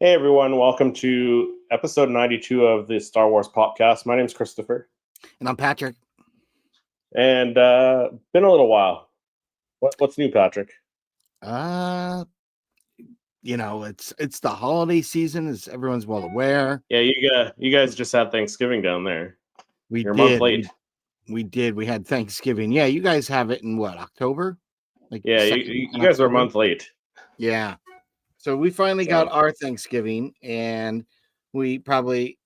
Hey everyone, welcome to episode 92 of the Star Wars Popcast. My name's Christopher, And I'm Patrick. and been a little while. What's new, Patrick? Uh, it's the holiday season, as everyone's well aware. Yeah, you guys just had Thanksgiving down there. We You're a month did. late. We did. We had Thanksgiving. Yeah, you guys have it in what, October? Like Yeah, second you in guys are a October? month late. Yeah. So we finally got So our Thanksgiving, and we probably,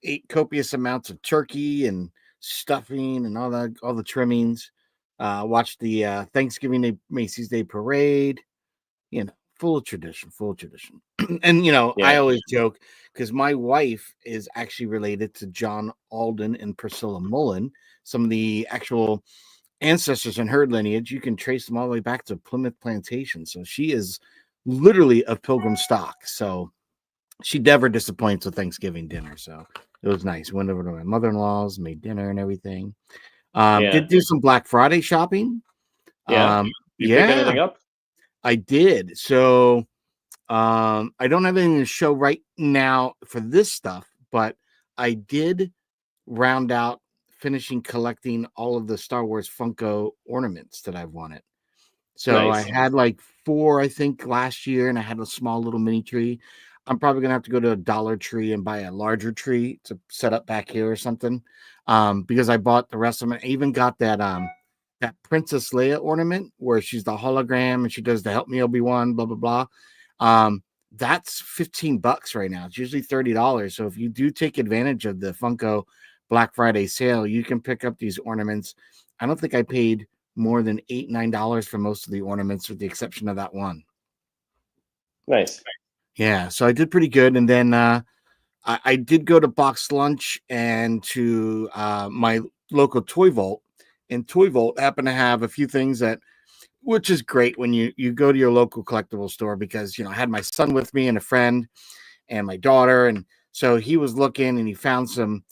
ate copious amounts of turkey and stuffing and all the trimmings. Watched the Thanksgiving Day Macy's Day Parade. Full of tradition, full of tradition. And I yeah, always joke because my wife is actually related to John Alden and Priscilla Mullen. Some of the actual ancestors in her lineage, you can trace them all the way back to Plymouth Plantation. So she is literally of Pilgrim stock. So she never disappoints with Thanksgiving dinner. So it was nice. Went over to my mother-in-law's, made dinner and everything. yeah, Did do some Black Friday shopping. yeah. You pick Yeah, anything up? I did. So I don't have anything to show right now for this stuff, but I did round out finishing collecting all of the Star Wars Funko ornaments that I've wanted. So I Nice. had like 4, I think, last year, and I had a small little mini tree. I'm probably gonna have to go to a Dollar Tree and buy a larger tree to set up back here or something. Because I bought the rest of them. I even got that Princess Leia ornament where she's the hologram and she does the help me Obi-Wan, blah blah blah. That's $15 right now. It's usually $30. So if you do take advantage of the Funko Black Friday sale, you can pick up these ornaments. I don't think I paid more than $8-9 for most of the ornaments, with the exception of that one. Nice. Yeah, so I did pretty good. And then I did go to Box Lunch and to my local Toy Vault. And Toy Vault happened to have a few things that, which is great when you go to your local collectible store, because I had my son with me and a friend and my daughter, and so he was looking and he found some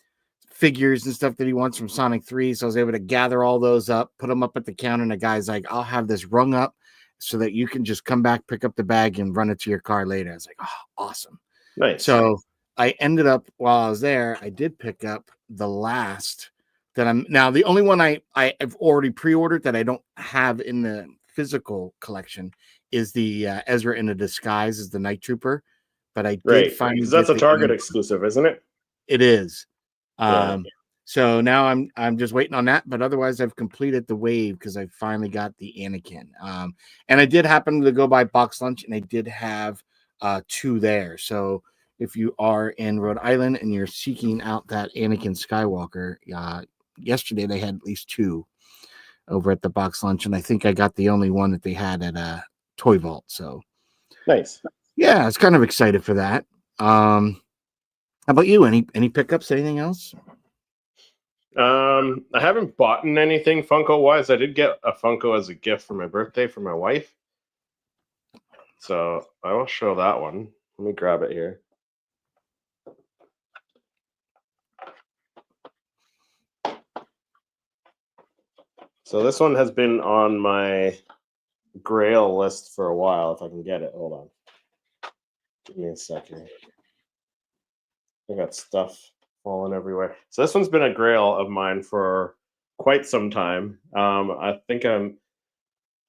figures and stuff that he wants from Sonic 3. So I was able to gather all those up, put them up at the counter, and the guy's like, I'll have this rung up so that you can just come back, pick up the bag, and run it to your car later. I was like, oh, awesome. Nice. So I ended up, while I was there, I did pick up the last that I'm now, the only one I've already pre-ordered that I don't have in the physical collection is the Ezra in a Disguise as the Night Trooper. But I did Right. finally Because that's get a the Target exclusive, isn't it? It is. Yeah. So now I'm just waiting on that, but otherwise I've completed the wave because I finally got the Anakin. And I did happen to go by Box Lunch, and I did have 2 there. So if you are in Rhode Island and you're seeking out that Anakin Skywalker, yesterday they had at least 2 over at the Box Lunch, and I think I got the only one that they had at Toy Vault. So Nice. yeah, I was kind of excited for that. How about you? Any pickups? Anything else? I haven't bought anything Funko wise. I did get a Funko as a gift for my birthday for my wife. So I will show that one. Let me grab it here. So this one has been on my Grail list for a while. If I can get it, hold on. Give me a second. I got stuff falling everywhere. So this one's been a Grail of mine for quite some time. I think I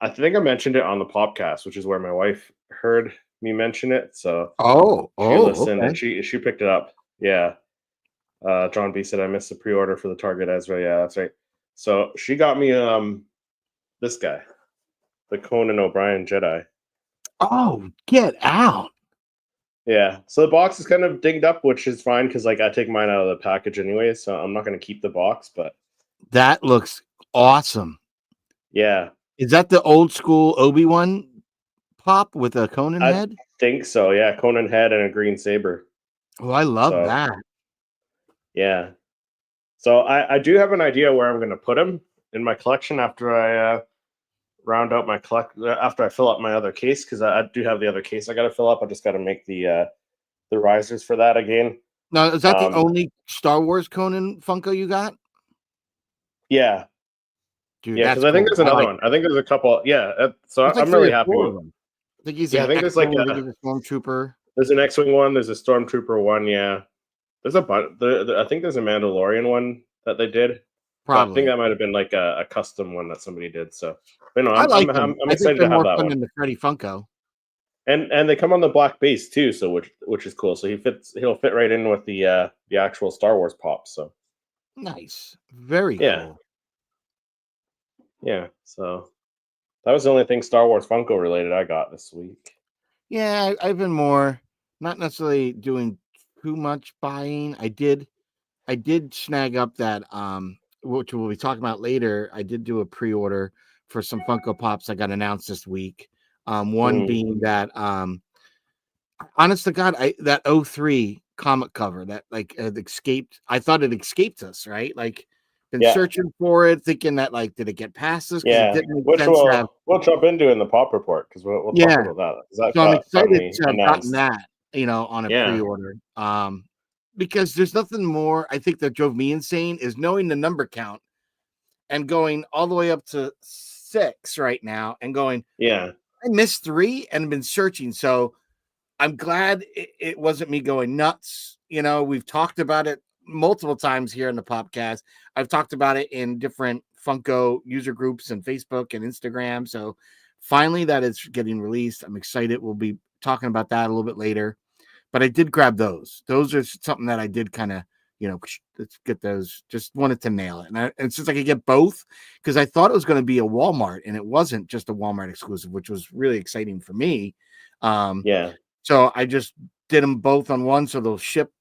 mentioned it on the Popcast, which is where my wife heard me mention it. So she listened and Okay. she picked it up. Yeah. John B said I missed the pre-order for the Target Ezra. Yeah, that's right. So she got me this guy, the Conan O'Brien Jedi. Oh, get out. Yeah. So the box is kind of dinged up, which is fine because like I take mine out of the package anyway, so I'm not gonna keep the box, but That looks awesome. yeah. Is that the old school Obi-Wan pop with a Conan I head? think so, yeah. Conan head and a green saber. Oh, I love So that. yeah. So I do have an idea where I'm gonna put him in my collection after I round out my after I fill up my other case, because I do have the other case I gotta fill up. I just gotta make the risers for that again. Now, is that the only Star Wars Conan Funko you got? Yeah. Dude, Yeah, because that's I think cool. there's I another like one. I think there's a couple. Yeah, so There's like I'm 3 really or happy 4 with. of them. I think he's Yeah, I an think there's like X-Wing, I think he's a Stormtrooper. There's an X-wing one. There's a Stormtrooper one. Yeah, there's a bunch. I think there's a Mandalorian one that they did, but I think Probably. that might have been like a custom one that somebody did. So, but no, I I'm like I'm them. I'm, I'm I think excited they're to have more that fun one. than the Freddy Funko. And they come on the black base too, so which is cool. So he'll fit right in with the actual Star Wars pop. So Nice. Very yeah, cool. yeah. So that was the only thing Star Wars Funko related I got this week. Yeah, I've been more not necessarily doing too much buying. I did snag up that which we'll be talking about later. I did do a pre-order for some Funko Pops that got announced this week. One Mm, being that honest to God, that '03 comic cover that like had escaped. I thought it escaped us, right? Like been yeah, searching for it, thinking that like did it get past us? Because it yeah. didn't make Which sense to have. we'll jump into in the pop report because we'll talk Yeah. about that because that So I'm got excited finally to have gotten announced. that, on a Yeah, pre-order. Because there's nothing more I think that drove me insane is knowing the number count and going all the way up to 6 right now and going, yeah, I missed 3 and been searching. So I'm glad it wasn't me going nuts. We've talked about it multiple times here in the podcast. I've talked about it in different Funko user groups and Facebook and Instagram. So finally that is getting released. I'm excited. We'll be talking about that a little bit later. But I did grab those. Those are something that I did kind of, let's get those. Just wanted to nail it. And since I could get both, because I thought it was going to be a Walmart and it wasn't just a Walmart exclusive, which was really exciting for me. yeah. So I just did them both on one, so they'll ship.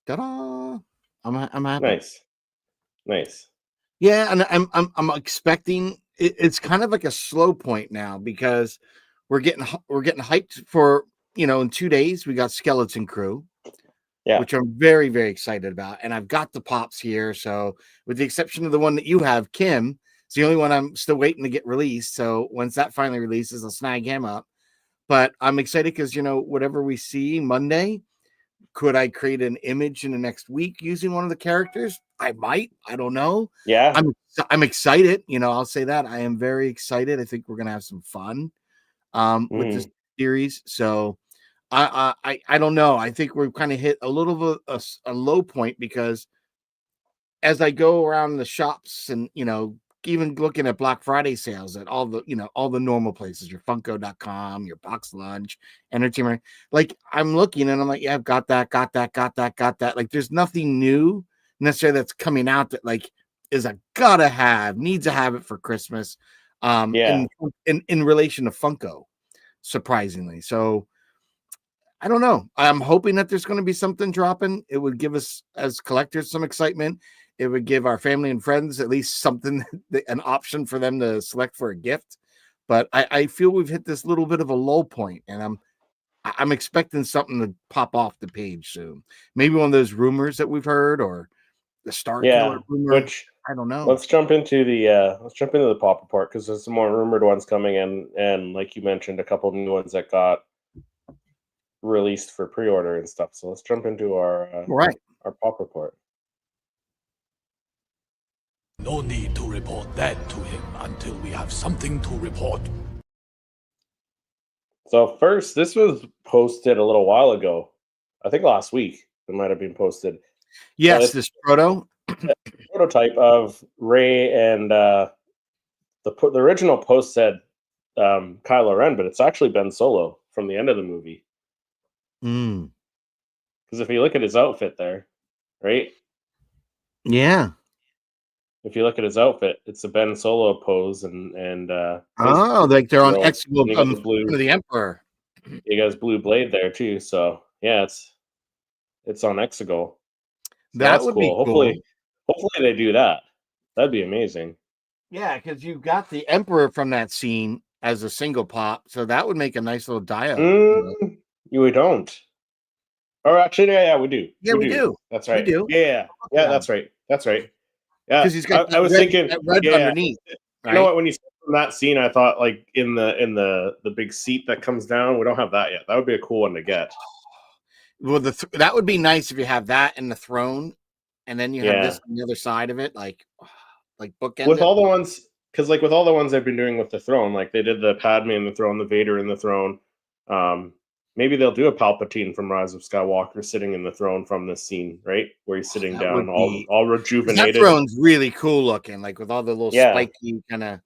Ta-da! I'm happy. Nice, nice. Yeah, and I'm expecting it's kind of like a slow point now because we're getting hyped for in 2 days we got Skeleton Crew, Yeah, which I'm very very excited about, and I've got the pops here. So with the exception of the one that you have, Kim, it's the only one I'm still waiting to get released. So once that finally releases, I'll snag him up. But I'm excited because whatever we see Monday, could I create an image in the next week using one of the characters? I might. I don't know. yeah. I'm excited. I'll say that I am very excited. I think we're gonna have some fun with this Mm, series. So I don't know. I think we've kind of hit a little bit a low point because as I go around the shops and even looking at Black Friday sales at all the normal places, your Funko.com, your Box Lunch, Entertainment, like I'm looking and I'm like, yeah, I've got that, got that, got that, got that. Like there's nothing new necessarily that's coming out that like is a gotta have, needs to have it for Christmas. yeah, In relation to Funko, surprisingly. So I don't know. I'm hoping that there's going to be something dropping. It would give us as collectors some excitement. It would give our family and friends at least something, an option for them to select for a gift. But I feel we've hit this little bit of a low point, and I'm expecting something to pop off the page soon. Maybe one of those rumors that we've heard, or the Star Killer yeah. rumor. Which I don't know. let's jump into the pop report because there's some more rumored ones coming in, and like you mentioned, a couple of new ones that got released for pre-order and stuff. So let's jump into All right. our pop report. No need to report that to him until we have something to report. So first, this was posted a little while ago. I think last week it might have been posted. Yes, It's this proto. a prototype of Ray and the original post said Kylo Ren, but it's actually Ben Solo from the end of the movie. Mm, Because if you look at his outfit there, right? yeah. If you look at his outfit, it's a Ben Solo pose, and Oh, like they're on and X you got the in front blue, of the Emperor. you got his blue blade there too. So yeah, it's on Exegol. So That that's would be cool. cool. Hopefully they do that. That'd be amazing. Yeah, because you got the Emperor from that scene as a single pop, so that would make a nice little dio. We don't. Or actually, yeah, we do. Yeah, We we do. do. That's We right. do. Yeah. That's right. That's right. Yeah, Because he's got I was thinking. that red Yeah, underneath, you know right? what? When you said from that scene, I thought like in the big seat that comes down. We don't have that yet. That would be a cool one to get. Well, that would be nice if you have that in the throne, and then you have Yeah, this on the other side of it, like bookend with it. all the ones, because like with all the ones they've been doing with the throne, like they did the Padme in the throne, the Vader in the throne. Um, maybe they'll do a Palpatine from Rise of Skywalker sitting in the throne from this scene, right? Where he's sitting that down, would be all 'cause that rejuvenated. throne's really cool looking, like with all the little Yeah. spiky kind of.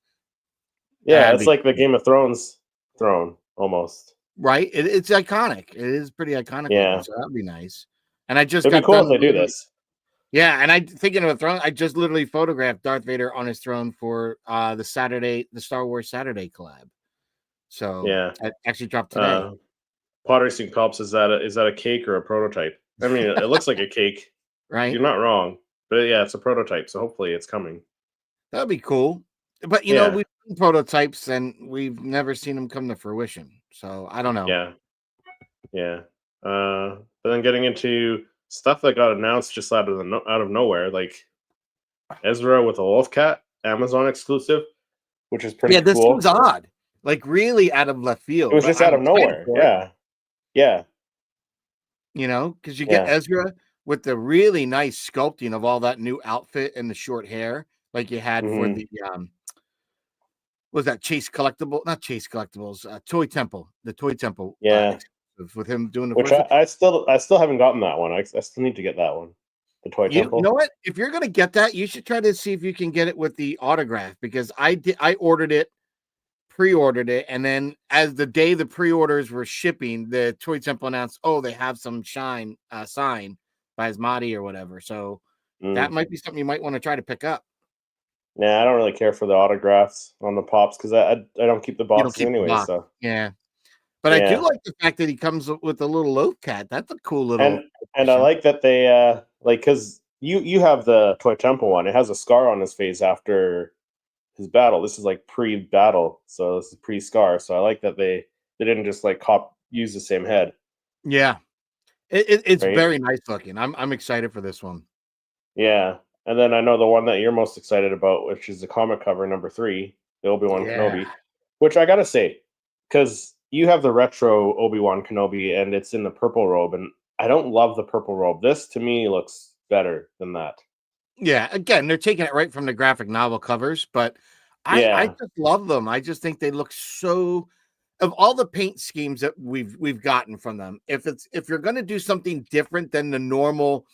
Yeah, it's like the Game of Thrones throne almost. Right? It's iconic. It is pretty iconic looking, Yeah. so that'd be nice. And I just It'd be got cool done if they do literally- this. Yeah, and I thinking of a throne. I just literally photographed Darth Vader on his throne for the Star Wars Saturday collab. So Yeah. it actually dropped today. Pottery Sing Pops, is that a cake or a prototype? I mean, it looks like a cake. Right? You're not wrong. But yeah, it's a prototype, so hopefully it's coming. That'd be cool. But you know, we've seen prototypes and we've never seen them come to fruition. So I don't know. Yeah. But then getting into stuff that got announced just out of nowhere, like Ezra with a wolf cat, Amazon exclusive, which is pretty Yeah, this cool. seems odd. Like really out of left field. It was but just out I'm of excited nowhere. for it. Yeah. You know, because you get Yeah. Ezra with the really nice sculpting of all that new outfit and the short hair, like you had for Mhm. the was that Chase Collectible? Not Chase Collectibles, Toy Temple, the Toy Temple. Yeah. Exclusive with him doing the Which first one. I still haven't gotten that one. I still need to get that one. The Toy You Temple. know what? If you're gonna get that, you should try to see if you can get it with the autograph because I ordered it, pre-ordered it, and then as the day the pre-orders were shipping, the Toy Temple announced, oh, they have some sign by Asmati or whatever. So that might be something you might want to try to pick up. Nah, I don't really care for the autographs on the pops because I don't keep the You don't boxes keep the anyway. box. So Yeah. But I do Yeah. like the fact that he comes with a little oak cat. That's a cool little. and I like that they like because you have the Toy Temple one. It has a scar on his face after his battle. This is like pre-battle, so this is pre-scar. So I like that they didn't just like use the same head. Yeah. It's Right? very nice looking. I'm excited for this one. Yeah. And then I know the one that you're most excited about, which is the comic cover number 3, the Obi-Wan Kenobi, which I gotta say, because you have the retro Obi-Wan Kenobi and it's in the purple robe, and I don't love the purple robe. This to me looks better than that. Yeah, again, they're taking it right from the graphic novel covers, but I just love them. I just think they look so. Of all the paint schemes that we've gotten from them, if you're going to do something different than the normal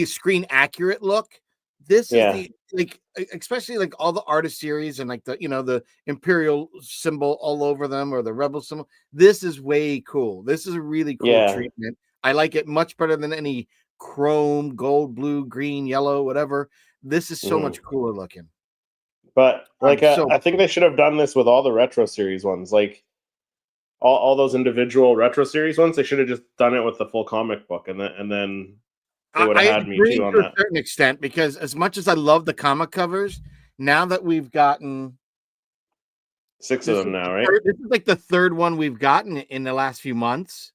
screen accurate look, this is the like especially like all the artist series and like the Imperial symbol all over them or the Rebel symbol. This is way cool. This is a really cool treatment. I like it much better than any chrome, gold, blue, green, yellow, whatever. This is so much cooler looking. But like I think they should have done this with all the retro series ones, like all those individual retro series ones. They should have just done it with the full comic book, and then they would have had me too on that. To a certain extent, because as much as I love the comic covers, now that we've gotten 6 of them now, right? This is like the third one we've gotten in the last few months,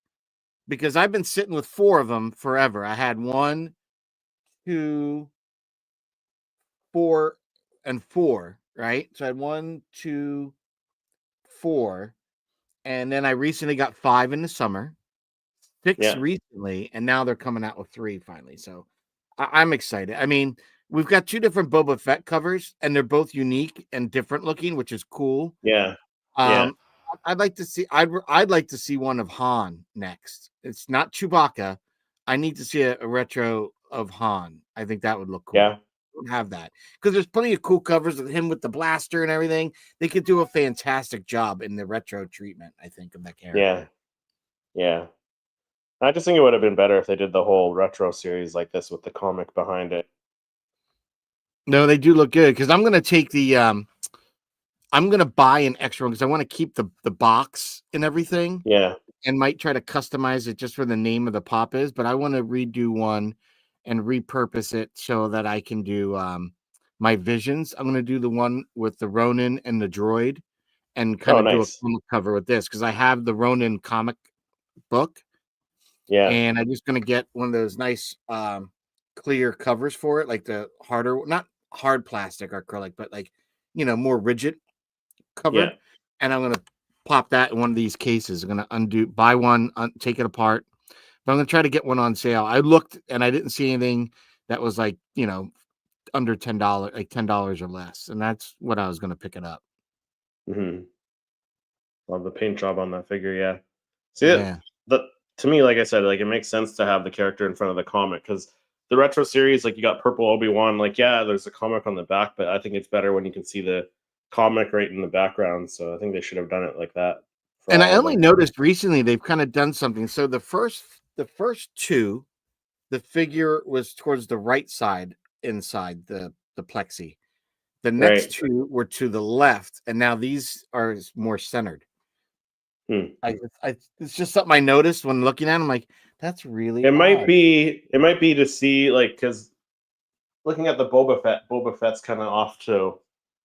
because I've been sitting with 4 of them forever. I had 1, 2, 4, and 4, right? So I had 1, 2, 4, and then I recently got 5 in the summer, 6 recently, and now they're coming out with 3 finally. So I'm excited. I mean, we've got 2 different Boba Fett covers, and they're both unique and different looking, which is cool. Yeah. I'd like to see. I'd like to see one of Han next. It's not Chewbacca. I need to see a retro of Han. I think that would look cool. Yeah. Don't have that because there's plenty of cool covers of him with the blaster and everything. They could do a fantastic job in the retro treatment, I think, of that character. Yeah. I just think it would have been better if they did the whole retro series like this with the comic behind it. No, they do look good because I'm gonna take the I'm gonna buy an extra one because I want to keep the box and everything. Yeah. And might try to customize it just for the name of the pop is, but I want to redo one and repurpose it so that I can do my visions. I'm going to do the one with the Ronin and the droid and kind of do a comic cover with this because I have the Ronin comic book. Yeah. And I'm just going to get one of those nice clear covers for it, like the harder, not hard plastic or acrylic, but like, more rigid cover. Yeah. And I'm going to pop that in one of these cases. I'm going to buy one, take it apart. But I'm going to try to get one on sale. I looked and I didn't see anything that was like, under $10, like $10 or less. And that's what I was going to pick it up. Love the paint job on that figure. Yeah. See Yeah. to me, like I said, like it makes sense to have the character in front of the comic because the retro series, like you got Purple Obi-Wan, like yeah, there's a comic on the back, but I think it's better when you can see the comic right in the background. So I think they should have done it like that for And I all of only them. noticed recently they've kind of done something. So the first two, the figure was towards the right side inside the plexi. The next Right. two were to the left, and now these are more centered. Hmm. It's just something I noticed when looking at them. Like, that's really It might odd. be to see like because looking at the Boba Fett's kind of off to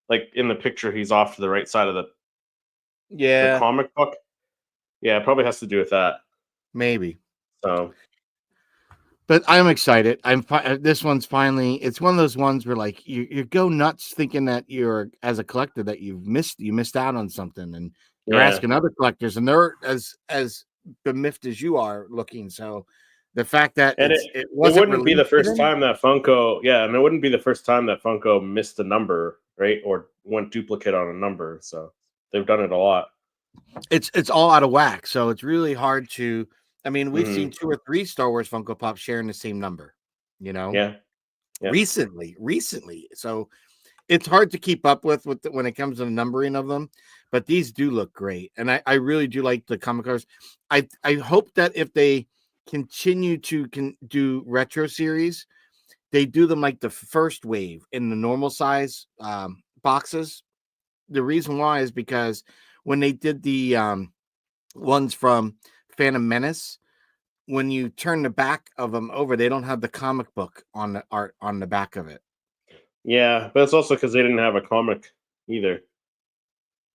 like in the picture, he's off to the right side of the Yeah, comic book. Yeah, it probably has to do with that. maybe. So But I'm excited. This one's finally. It's one of those ones where like you go nuts thinking that you're as a collector that you missed out on something, and you're yeah. asking other collectors, and they're as bemiffed as you are looking. So the fact that And it it wasn't wouldn't be the released to first them, time that Funko, yeah, and it wouldn't be the first time that Funko missed a number, right? Or went duplicate on a number. So they've done it a lot. it's all out of whack. So it's really hard to. I mean, we've Mhm. seen 2 or 3 Star Wars Funko Pops sharing the same number. You know, Yeah. Yeah. recently. So it's hard to keep up with when it comes to the numbering of them, but these do look great, and I really do like the comic covers. I hope that if they continue to do retro series, they do them like the first wave in the normal size boxes. The reason why is because when they did the ones from Phantom Menace, when you turn the back of them over, they don't have the comic book on the art on the back of it. Yeah, but it's also because they didn't have a comic either.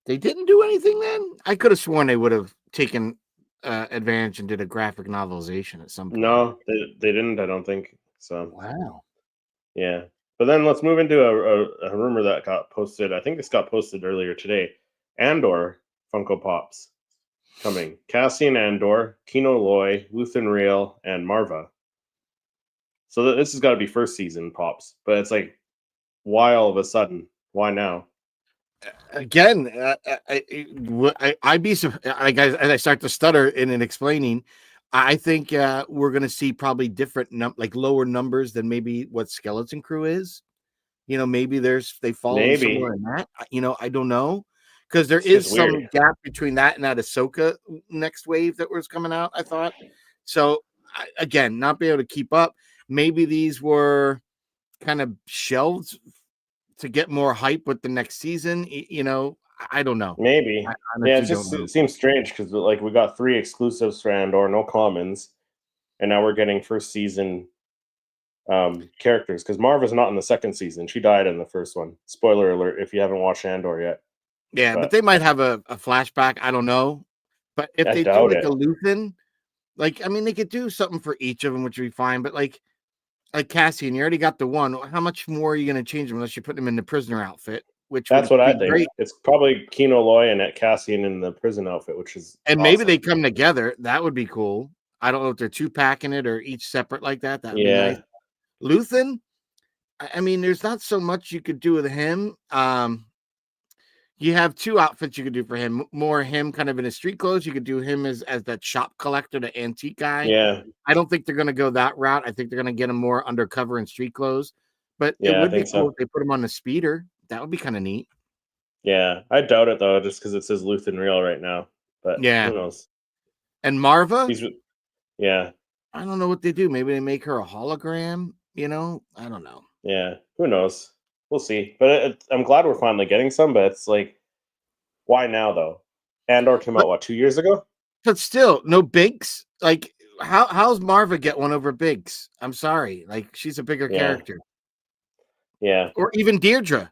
They didn't do anything then? I could have sworn they would have taken advantage and did a graphic novelization at some point. No, they didn't. I don't think so. Wow. Yeah, but then let's move into a rumor that got posted. I think this got posted earlier today. Andor Funko Pops coming. Cassian Andor, Kino Loy, Luthen Rael, and Marva. So this has got to be first season Pops, but it's like, why all of a sudden? Why now? Again, I'd be like as I start to stutter in explaining. I think we're going to see probably different like lower numbers than maybe what Skeleton Crew is. You know, maybe they fall in Maybe somewhere in that. You know, I don't know because there it's just is weird. some gap between that and that Ahsoka next wave that was coming out. I thought so. Again, not be able to keep up. Maybe these were kind of shelved to get more hype with the next season. You know, I don't know. Maybe. I Yeah, honestly don't know. it seems strange because like we got 3 exclusives for Andor, no commons, and now we're getting first season characters because Marva's not in the second season. She died in the first one. Spoiler alert if you haven't watched Andor yet. Yeah, but But they might have a flashback. I don't know. But if I they do doubt like a it. Luthen, like I mean, they could do something for each of them, which would be fine. But like Cassian, you already got the one. How much more are you going to change them unless you put them in the prisoner outfit, which That's would what I be think. great. It's probably Kino Loy and Cassian in the prison outfit, which is And maybe awesome. they come together. That would be cool. I don't know if they're 2-packing it or each separate like that. That would be nice. Luthen, I mean, there's not so much you could do with him. You have 2 outfits you could do for him. More him kind of in his street clothes. You could do him as that shop collector, the antique guy. Yeah. I don't think they're going to go that route. I think they're going to get him more undercover in street clothes. But it Yeah, I would be think cool so. if they put him on the speeder. That would be kind of neat. Yeah, I doubt it though, just because it says Luthen Rael right now. But Yeah. who knows? And Marva, Yeah, I don't know what they do. Maybe they make her a hologram. You know, I don't know. yeah. Who knows? We'll see. But I'm glad we're finally getting some. But it's like, why now though? Andor came out what 2 years ago? But still, no Biggs. Like, how's Marva get one over Biggs? I'm sorry. Like, she's a bigger Yeah, character. yeah, Or even Deirdre.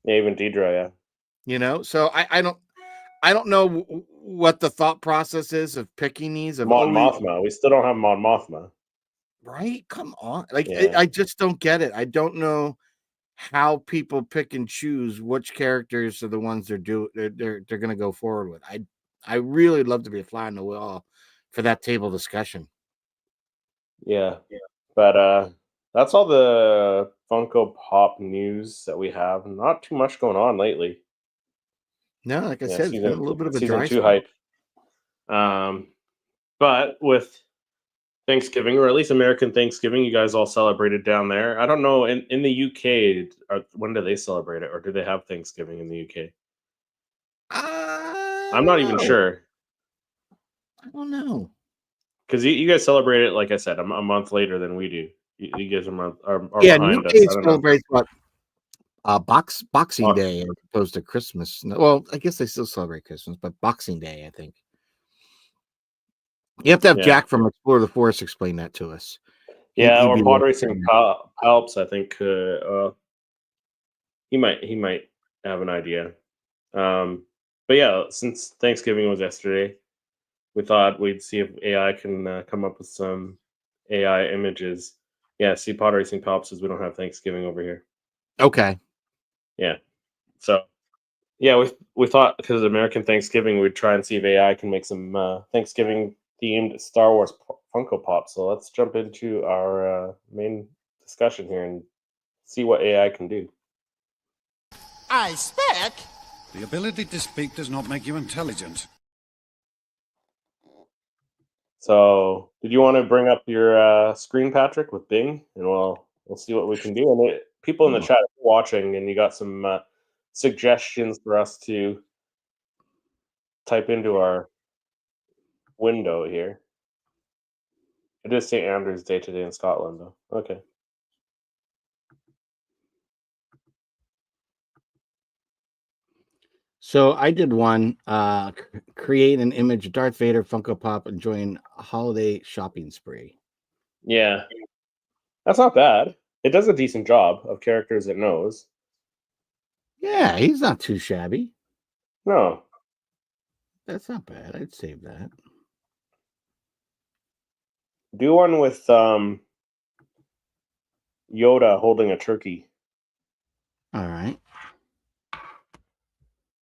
yeah. Even Deidre, yeah. You know, so I don't know what the thought process is of picking these. Mon Mothma. We still don't have Mon Mothma. Right? Come on. Like, Yeah, I just don't get it. I don't know how people pick and choose which characters are the ones they're going to go forward with. I really love to be a fly on the wall for that table discussion. yeah. But that's all the Funko Pop news that we have. Not too much going on lately. No, like I Yeah, said, it's been a little bit of a season dry 2 spell. hype. But with Thanksgiving, or at least American Thanksgiving, you guys all celebrated down there. I don't know in the UK. When do they celebrate it, or do they have Thanksgiving in the UK? I I'm don't not even know. sure I don't know. because you guys celebrate it, like I said, a month later than we do. You guys are Yeah, behind UK us. I don't know. celebrates what Boxing Oh, Day as opposed to Christmas. Well, I guess they still celebrate Christmas, but Boxing Day, I think. You have to have yeah, Jack from Explore the Forest explain that to us. yeah. He'd Or be Pod able to Racing explain Palps, I think. He might have an idea. But yeah, since Thanksgiving was yesterday, we thought we'd see if AI can come up with some AI images. Yeah, see, Pod Racing Palps says we don't have Thanksgiving over here. that. Okay. Yeah, so yeah, we thought because American Thanksgiving, we'd try and see if AI can make some Thanksgiving themed Star Wars Funko Pop. So let's jump into our main discussion here and see what AI can do. I spec. The ability to speak does not make you intelligent. So, did you want to bring up your screen, Patrick, with Bing, and we'll see what we can do. And people in the Oh. chat watching, and you got some suggestions for us to type into our window here. It is St. Andrew's Day today in Scotland, though. Okay. So I did one. Create an image of Darth Vader Funko Pop and join a holiday shopping spree. Yeah, that's not bad. It does a decent job of characters it knows. Yeah, he's not too shabby. No, That's not bad. I'd save that. do one with Yoda holding a turkey. All right.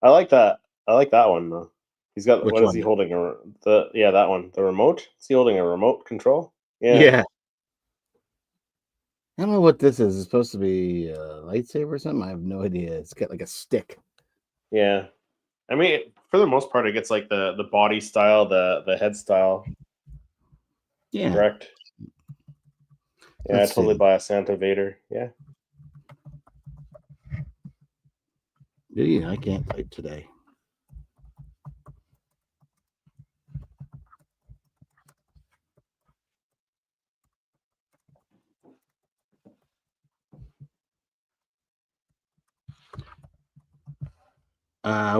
I like that. I like that one though. He's got Which what is one? he holding? That one. The remote. Is he holding a remote control? Yeah. I don't know what this is. It's supposed to be a lightsaber or something. I have no idea. It's got like a stick. Yeah. I mean, for the most part, it gets like the body style, the head style. Yeah. Correct. Yeah, Let's I totally see. buy a Santa Vader. Yeah. Yeah, I can't type today.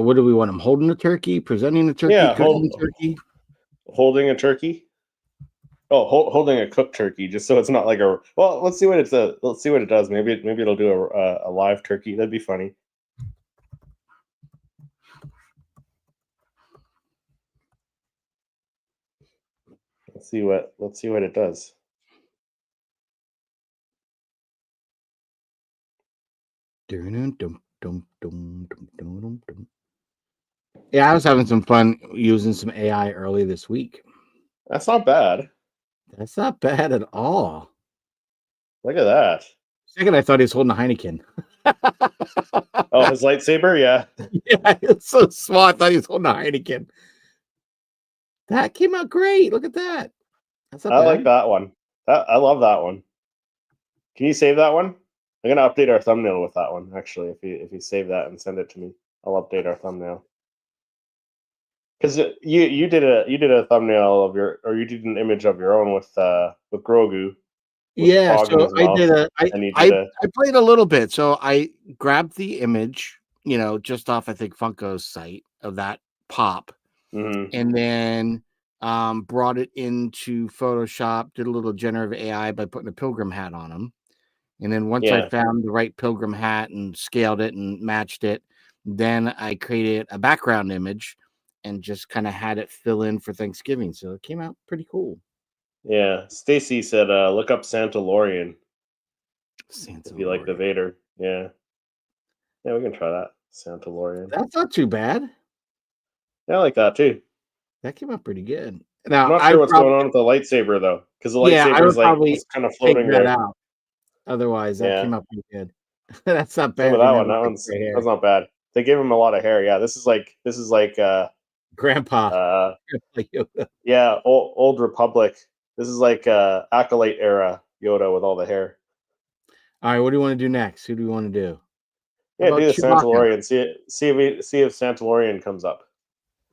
What do we want him holding a turkey, presenting a turkey, Yeah, cooking a turkey? holding a turkey. Oh, holding a cooked turkey, just so it's not like a. Well, let's see what it's. Let's see what it does. Maybe it'll do a live turkey. That'd be funny. Let's see what it does. Yeah, I was having some fun using some AI early this week. That's not bad. That's not bad at all. Look at that. Second, I thought he was holding a Heineken. Oh, his lightsaber. Yeah. Yeah, it's so small. I thought he was holding a Heineken. That came out great. Look at that. That's not I bad. like that one. I love that one. Can you save that one? I'm gonna update our thumbnail with that one. Actually, if you save that and send it to me, I'll update our thumbnail. Because you did a thumbnail of you did an image of your own with Grogu. With the Yeah, fog in so his mouth, and you did I played a little bit. So I grabbed the image, just off I think Funko's site of that pop, Mm-hmm. and then brought it into Photoshop, did a little generative AI by putting a pilgrim hat on him. And then once I found the right pilgrim hat and scaled it and matched it, then I created a background image and just kind of had it fill in for Thanksgiving. So it came out pretty cool. Yeah. Stacy said, "Look up Santalorian if you like the Vader." Yeah. Yeah, we can try that. Santalorian. That's not too bad. Yeah, I like that too. That came out pretty good. Now, I'm not sure what's going on with the lightsaber though, because the lightsaber is like just kind of floating that there. out. Otherwise, that came out pretty good. That's not bad. Same with that one. That's not bad. They gave him a lot of hair. Yeah, this is like Grandpa. Uh, Grandpa Yoda. yeah, old Republic. This is like Acolyte era Yoda with all the hair. All right, what do you want to do next? Who do we want to do? How Yeah, do about the Chewbacca? Santalorian. See if Santalorian comes up.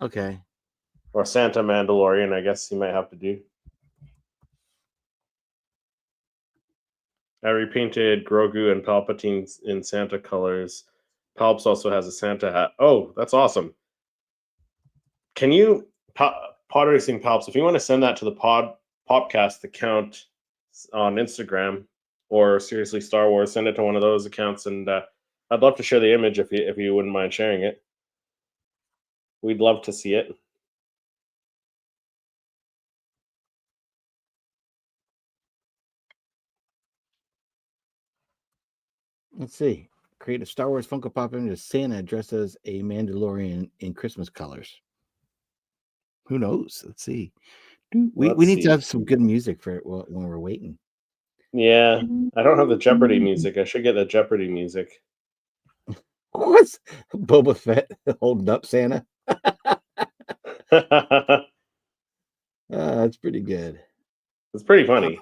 Okay. Or Santa Mandalorian, I guess you might have to do. I repainted Grogu and Palpatine in Santa colors. Palps also has a Santa hat. Oh, that's awesome. Can you, Pod Racing Palps, if you want to send that to the Popcast account on Instagram or Seriously Star Wars, send it to one of those accounts, and I'd love to share the image if you wouldn't mind sharing it. We'd love to see it. Let's see. Create a Star Wars Funko Pop image of Santa dressed as a Mandalorian in Christmas colors. Who knows? Let's see. We Let's need to see. have some good music for it when we're waiting. Yeah, I don't have the Jeopardy music. I should get the Jeopardy music. What's Boba Fett holding up Santa? That's pretty good. It's pretty funny.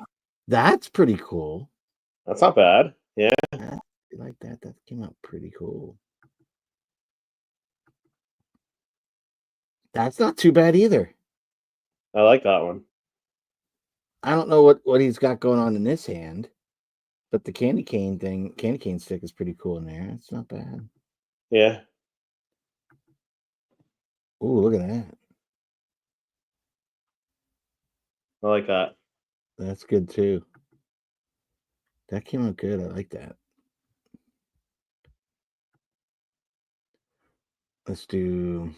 That's pretty cool. That's not bad. Yeah, I like that. That came out pretty cool. That's not too bad either. I like that one. I don't know what he's got going on in this hand, but the candy cane stick is pretty cool in there. It's not bad. Yeah, Ooh, look at that. I like that. That's good too. That came out good. I like that. Let's do.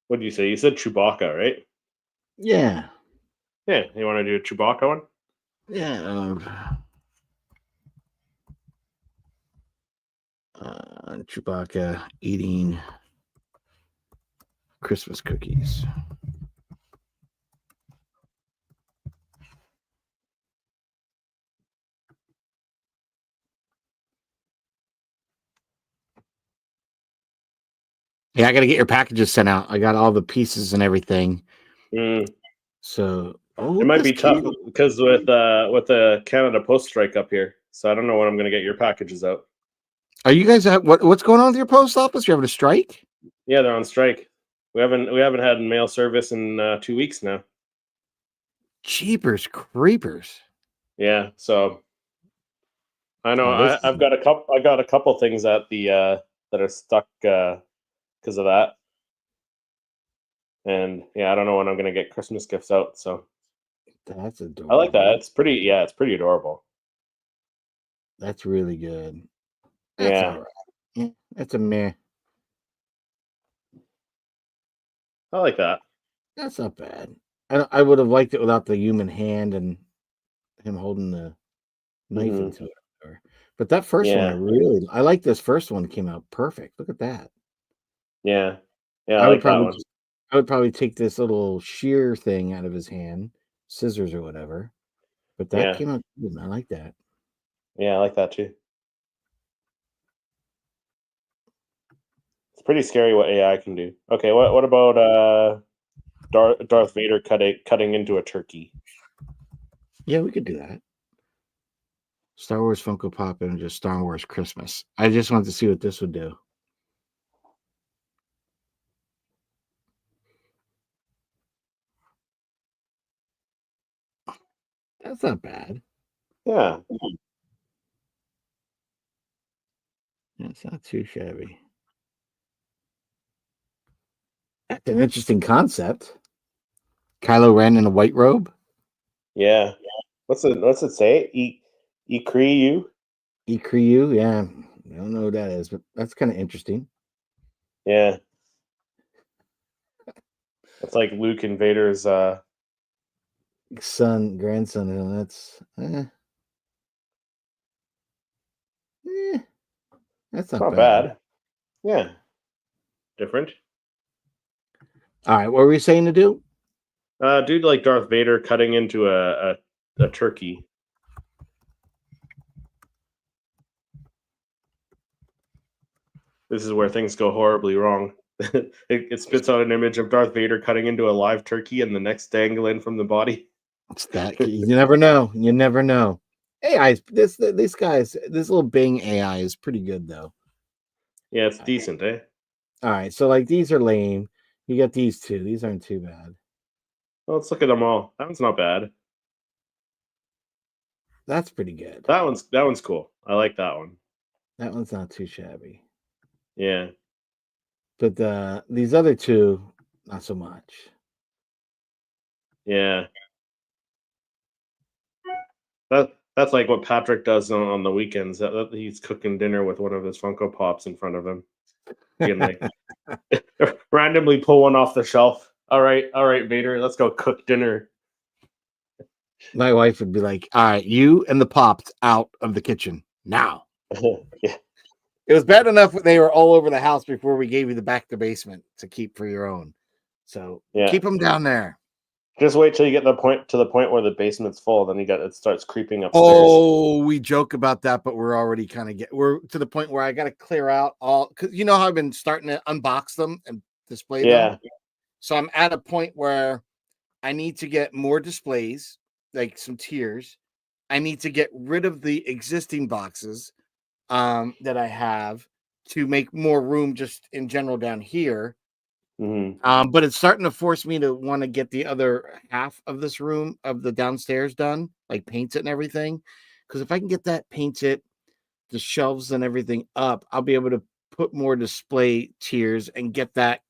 What did you say? You said Chewbacca, right? Yeah. Yeah, you want to do a Chewbacca one? Yeah. Chewbacca eating Christmas cookies. Yeah, I got to get your packages sent out. I got all the pieces and everything. So It might be tough because with the Canada Post strike up here, so I don't know when I'm going to get your packages out. Are you guys what's going on with your post office? You're having a strike? Yeah, they're on strike. We haven't had mail service in 2 weeks now. Jeepers creepers. Yeah, so I know Oh, I've got a couple things at the that are stuck because of that, and yeah, I don't know when I'm going to get Christmas gifts out. So that's adorable. I like that. It's pretty adorable. That's really good. That's Yeah. all right. Yeah, that's a meh. I like that. That's not bad. I would have liked it without the human hand and him holding the knife into it. But that first one, I like this first one. Came out perfect. Look at that. Yeah, I like that one. I would probably take this little shear thing out of his hand, scissors or whatever. But that came out good. I like that. Yeah, I like that too. It's pretty scary what AI can do. Okay, what about Darth Vader cutting into a turkey? Yeah, we could do that. Star Wars Funko Pop and just Star Wars Christmas. I just wanted to see what this would do. That's not bad. Yeah. It's not too shabby. That's an interesting concept. Kylo Ren in a white robe. Yeah. What's it say? Ikriyu? Ikriyu, yeah. I don't know what that is, but that's kind of interesting. Yeah. It's like Luke and Vader's grandson, and that's that's not bad. Yeah. Different. All right, what were we saying to do? Dude, like Darth Vader cutting into a turkey. This is where things go horribly wrong. it spits out an image of Darth Vader cutting into a live turkey and the neck's dangling from the body. It's that you never know. You never know. AI, these guys, this little Bing AI is pretty good though. Yeah, it's decent, eh? All right, so like these are lame. You got these two. These aren't too bad. Well, let's look at them all. That one's not bad. That's pretty good. That one's cool. I like that one. That one's not too shabby. Yeah. But these other two, not so much. Yeah. That's like what Patrick does on the weekends. He's cooking dinner with one of his Funko Pops in front of him. He can like randomly pull one off the shelf. All right, Vader, let's go cook dinner. My wife would be like, "All right, you and the Pops out of the kitchen now." Yeah. It was bad enough they were all over the house before we gave you the back to basement to keep for your own. So keep them down there. Just wait till you get to the point where the basement's full, then it starts creeping upstairs. Oh, we joke about that, but we're already we're to the point where I got to clear out all, because you know how I've been starting to unbox them and display them. So I'm at a point where I need to get more displays, like some tiers. I need to get rid of the existing boxes that I have to make more room just in general down here. But it's starting to force me to want to get the other half of this room of the downstairs done, like paint it and everything. Because if I can get that painted, the shelves and everything up, I'll be able to put more display tiers and get that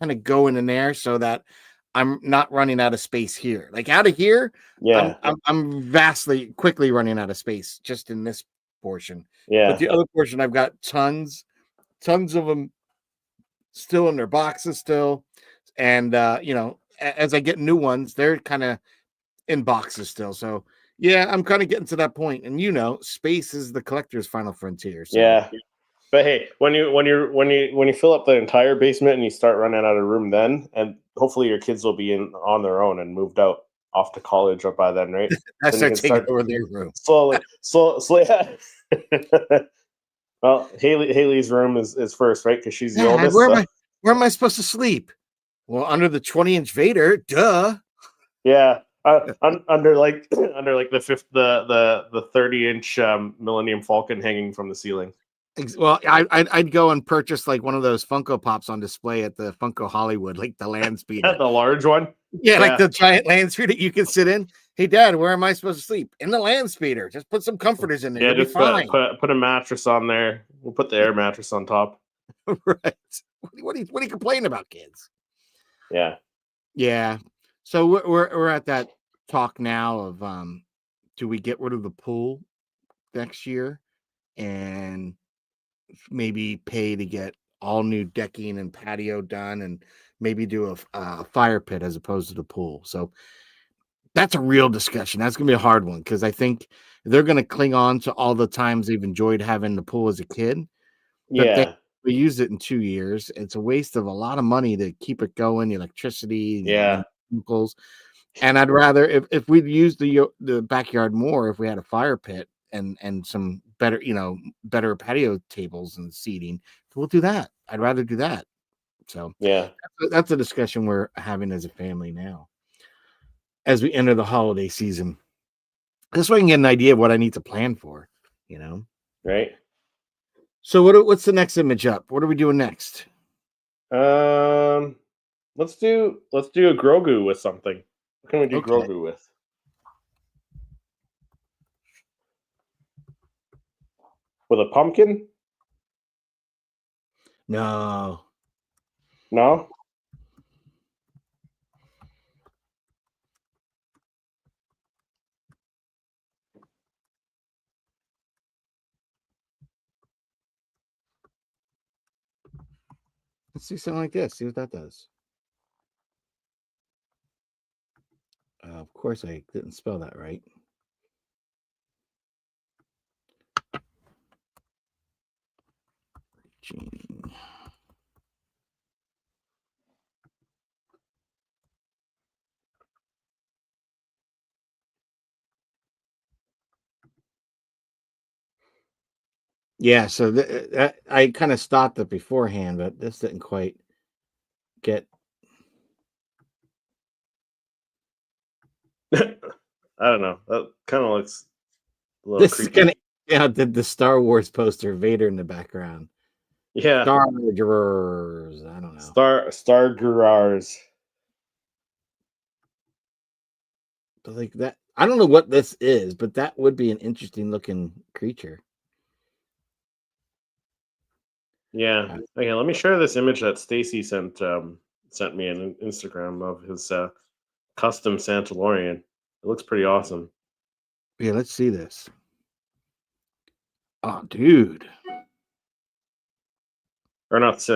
kind of going in there so that I'm not running out of space here. Like out of here, I'm vastly quickly running out of space just in this portion. But the other portion, I've got tons of them still in their boxes still. And as I get new ones, they're kind of in boxes still. So yeah, I'm kind of getting to that point. And space is the collector's final frontier. So. Yeah. But hey, when you fill up the entire basement and you start running out of room, then and hopefully your kids will be on their own and moved out off to college up by then, right? That's then taking over their room slowly. Yeah. Well, Haley's room is first, right? Because she's the oldest. Where am I supposed to sleep? Well, under the 20-inch Vader, duh. Yeah, under the 30-inch Millennium Falcon hanging from the ceiling. Well, I'd go and purchase like one of those Funko Pops on display at the Funko Hollywood, like the land speeder. The large one? Yeah, like the giant land speeder you can sit in. Hey, Dad, where am I supposed to sleep? In the land speeder. Just put some comforters in there. Yeah, just put a mattress on there. We'll put the air mattress on top. Right. What are you complaining about, kids? Yeah. Yeah. So we're at that talk now of do we get rid of the pool next year and maybe pay to get all new decking and patio done and maybe do a fire pit as opposed to the pool. So that's a real discussion. That's going to be a hard one because I think they're going to cling on to all the times they've enjoyed having the pool as a kid. Yeah. We used it in 2 years. It's a waste of a lot of money to keep it going, electricity, and chemicals. And I'd rather if we'd use the backyard more, if we had a fire pit and some better patio tables and seating, we'll do that. I'd rather do that. So yeah, that's a discussion we're having as a family now as we enter the holiday season. This way I can get an idea of what I need to plan for, Right. So what's the next image up? What are we doing next? Let's do a Grogu with something. What can we do Grogu with? With a pumpkin? No. Let's do something like this. See what that does. Of course, I didn't spell that right. Yeah, so I kind of stopped it beforehand, but this didn't quite get. I don't know. That kind of looks a little This is creepy. gonna did the Star Wars poster, Vader in the background. Yeah. Star Wars. I don't know. Star Gurars. But like that, I don't know what this is, but that would be an interesting looking creature. Yeah. Okay, let me share this image that Stacy sent me on Instagram of his custom Santalorian. It looks pretty awesome. Yeah, let's see this. Oh, dude. Or not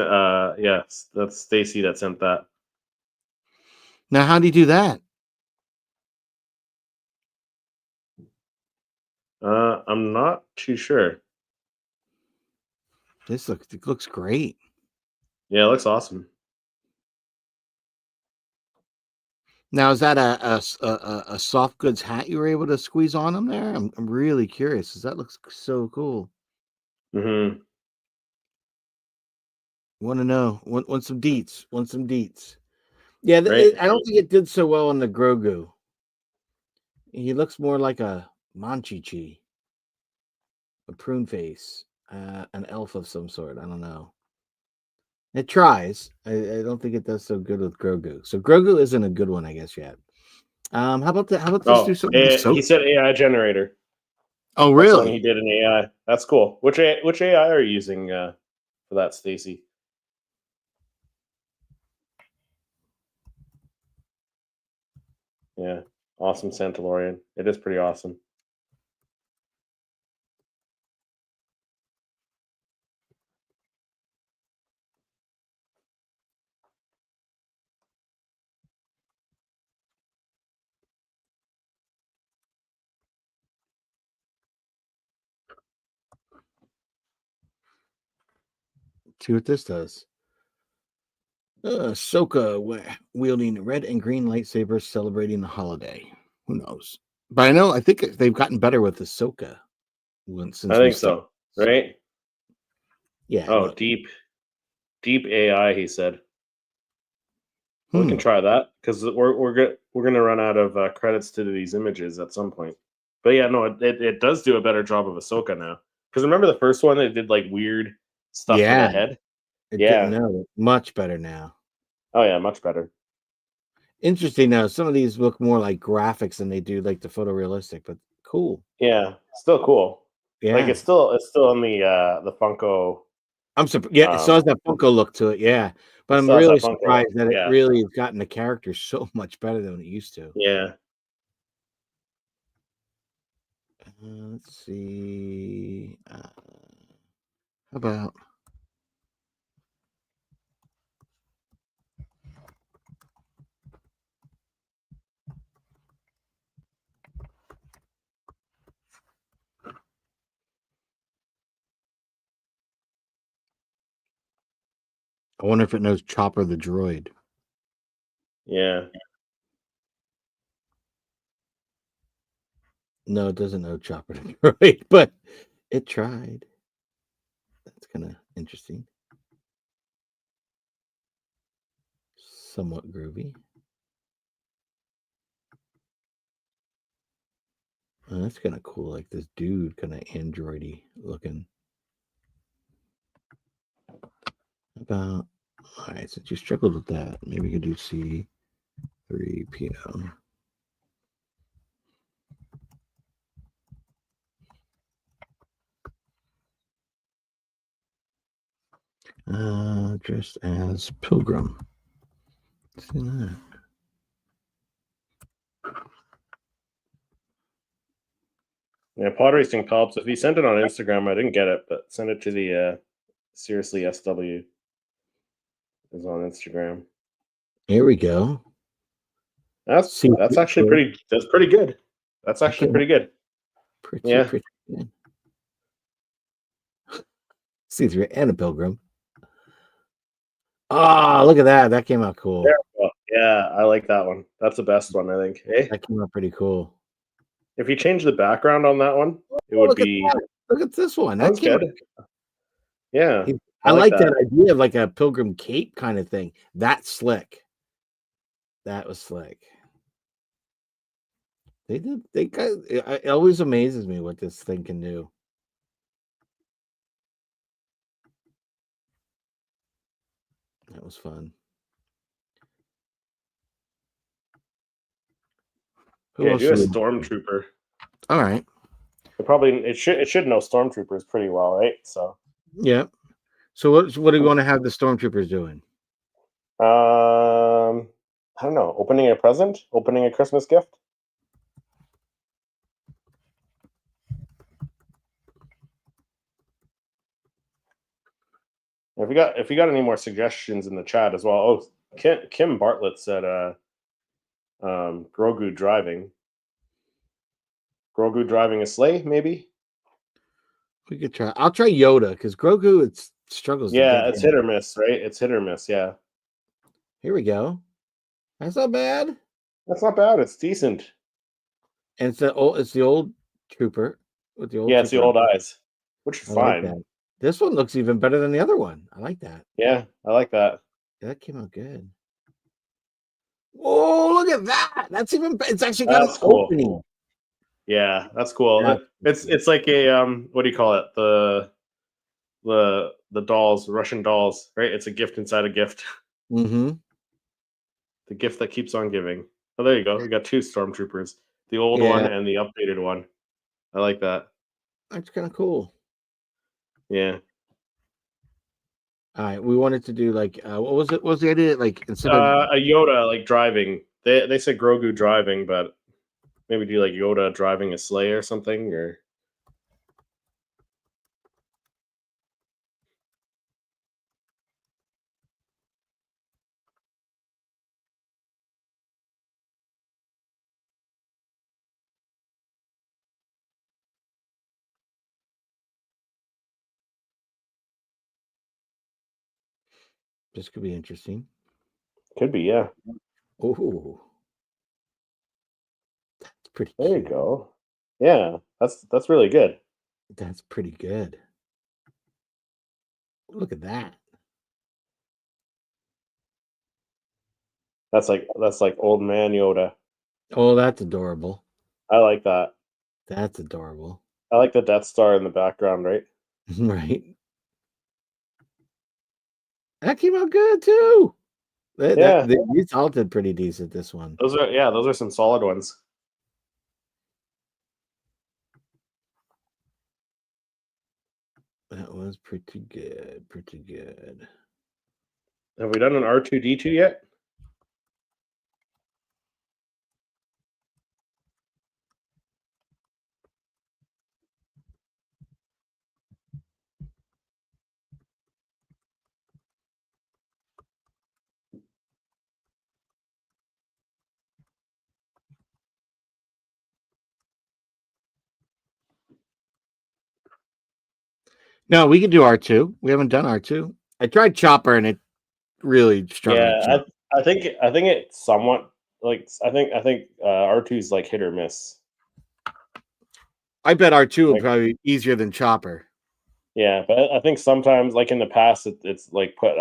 yes, that's Stacy that sent that. Now, how do you do that? I'm not too sure. It looks great. Yeah, it looks awesome. Now, is that a soft goods hat you were able to squeeze on them there? I'm really curious because that looks so cool. Mm-hmm. Want to know? Want some deets? Want some deets? Yeah, Right? I don't think it did so well on the Grogu. He looks more like a Manchichi, a prune face, an elf of some sort. I don't know. It tries. I don't think it does so good with Grogu. So Grogu isn't a good one, I guess, yet. How about that? How about let's do something? He said AI generator. Oh, That's when really? he did an AI. That's cool. Which AI are you using for that, Stacy? Yeah, awesome Santalorian. It is pretty awesome. See what this does. Ahsoka wielding red and green lightsabers celebrating the holiday. Who knows? But I think they've gotten better with Ahsoka since I we think started. so. Right? Yeah. Oh, look. deep AI. He said. We can try that because we're gonna run out of credits to these images at some point. But yeah, no, it does do a better job of Ahsoka now. Because remember the first one, it did like weird stuff for the head. No, much better now. Oh yeah, much better. Interesting now. Some of these look more like graphics than they do like the photorealistic, but cool. Yeah, still cool. Yeah. Like it's still in the Funko. I'm surprised. Yeah, it still has that Funko look to it. Yeah, but I'm really surprised that it really has gotten the character so much better than it used to. Yeah. Let's see. How about? I wonder if it knows Chopper the droid. Yeah. No, it doesn't know Chopper the droid, but it tried. That's kind of interesting. Somewhat groovy. Oh, that's kind of cool. Like this dude, kind of androidy looking. About all right, since you struggled with that, maybe we could do C3PO. Dressed as Pilgrim. See that? Yeah, Pod Racing Phelps. If he sent it on Instagram, I didn't get it, but send it to the Seriously SW is on Instagram. Here we go. That's actually pretty. That's pretty good. That's actually pretty good. Pretty good. C3 and a Pilgrim. Oh, look at that. That came out cool. Yeah, I like that one. That's the best one, I think. Hey? That came out pretty cool. If you change the background on that one, it would be. Look at this one. That's good. Yeah. I like like that idea of like a pilgrim cape kind of thing. That's slick. That was slick. They did. They got. It always amazes me what this thing can do. That was fun. Who Yeah, else do a should we- stormtrooper. All right. It should know stormtroopers pretty well, right? So Yeah. So what are we going to have the stormtroopers doing? I don't know. Opening a present, opening a Christmas gift. If you got any more suggestions in the chat as well. Oh, Kim Bartlett said Grogu driving. Grogu driving a sleigh, maybe? We could try. I'll try Yoda because Grogu it struggles. To Yeah, get it's in. hit or miss, right? It's hit or miss, yeah. Here we go. That's not bad. That's not bad. It's decent. And it's the old trooper with the old. Yeah, it's the trooper. old eyes, which is I like fine. that. This one looks even better than the other one. I like that. Yeah, I like that. That came out good. Oh, look at that! That's even. It's actually got That's an cool. opening. Yeah, that's cool. That's It's like a what do you call it? The dolls, Russian dolls, right? It's a gift inside a gift. Mm-hmm. The gift that keeps on giving. Oh, there you go. We got two stormtroopers. The old Yeah. one and the updated one. I like that. That's kind of cool. Yeah. All right, we wanted to do like what was it? What was the idea? Like instead of A Yoda like driving. They said Grogu driving, but maybe do like Yoda driving a sleigh or something, or this could be interesting. could be, yeah. Oh, that's pretty. There you cute. go. Yeah, that's really good. That's pretty good. Look at that. That's like old man Yoda. Oh, that's adorable. I like that. That's adorable. I like the Death Star in the background, right? Right. That came out good too. Yeah. These all did pretty decent. This one. Those are some solid ones. That was pretty good. Pretty good. Have we done an R2D2 yet? No, we could do R2. We haven't done R2. I tried Chopper and it really struggled. Yeah, I think it's somewhat like I think R2's like hit or miss. I bet R2 will Like- probably be easier than Chopper. Yeah, but I think sometimes, like in the past, it's like put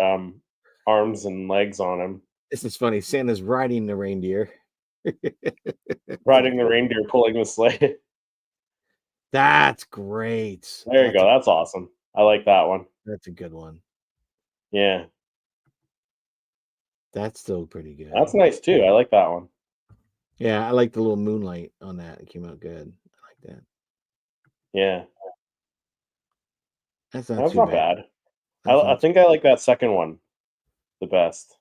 arms and legs on him, This is funny. Santa's riding the reindeer. riding the reindeer, pulling the sleigh. That's great. There you go. That's awesome. I like that one. That's a good one. Yeah, That's still pretty good. that's nice too. I like that one. Yeah, I like the little moonlight on that. It came out good. I like that. Yeah, That's not that's too not bad. bad. That's I not think I like that second one the best.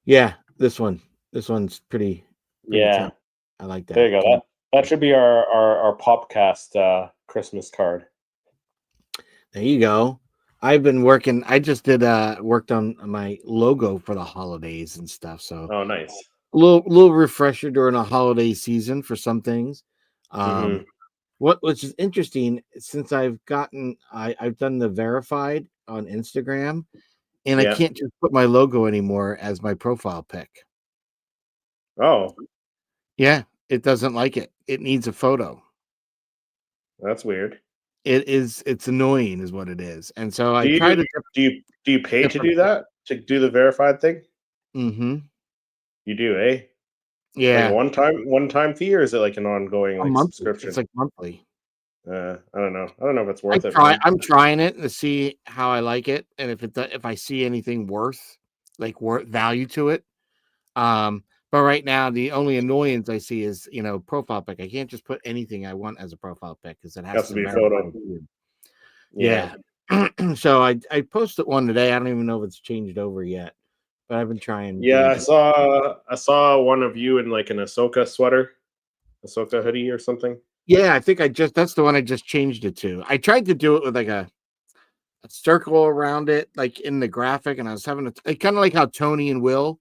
Yeah, this one. This one's pretty Yeah, tough. I like that. there you go. That should be our Popcast Christmas card. There you go. I've been working. I just did worked on my logo for the holidays and stuff. So Oh, nice. a little refresher during a holiday season for some things. Mhm. Which is interesting since I've done the verified on Instagram, and Yeah. I can't just put my logo anymore as my profile pic. Oh, Yeah, it doesn't like it. It needs a photo. that's weird. It's annoying, is what it is. And so I Do you try to. do you pay to different. do that? To do the verified thing? Mm-hmm. You do, eh? Like a Yeah, one time fee, or is it like an ongoing a like monthly. It's subscription? like monthly. I don't know. I don't know if it's worth it, man. I'm trying it to see how I like it, and if I see anything worth value to it. But right now the only annoyance I see is profile pic. I can't just put anything I want as a profile pic because it has Has to to be a verify photo. you. Yeah. Yeah. So I posted one today. I don't even know if it's changed over yet, but I've been trying Yeah, doing I saw one of you in like an Ahsoka sweater, Ahsoka hoodie or something. Yeah, I think that's the one I just changed it to. I tried to do it with like a circle around it, like in the graphic, and I was having kind of like how Tony and Will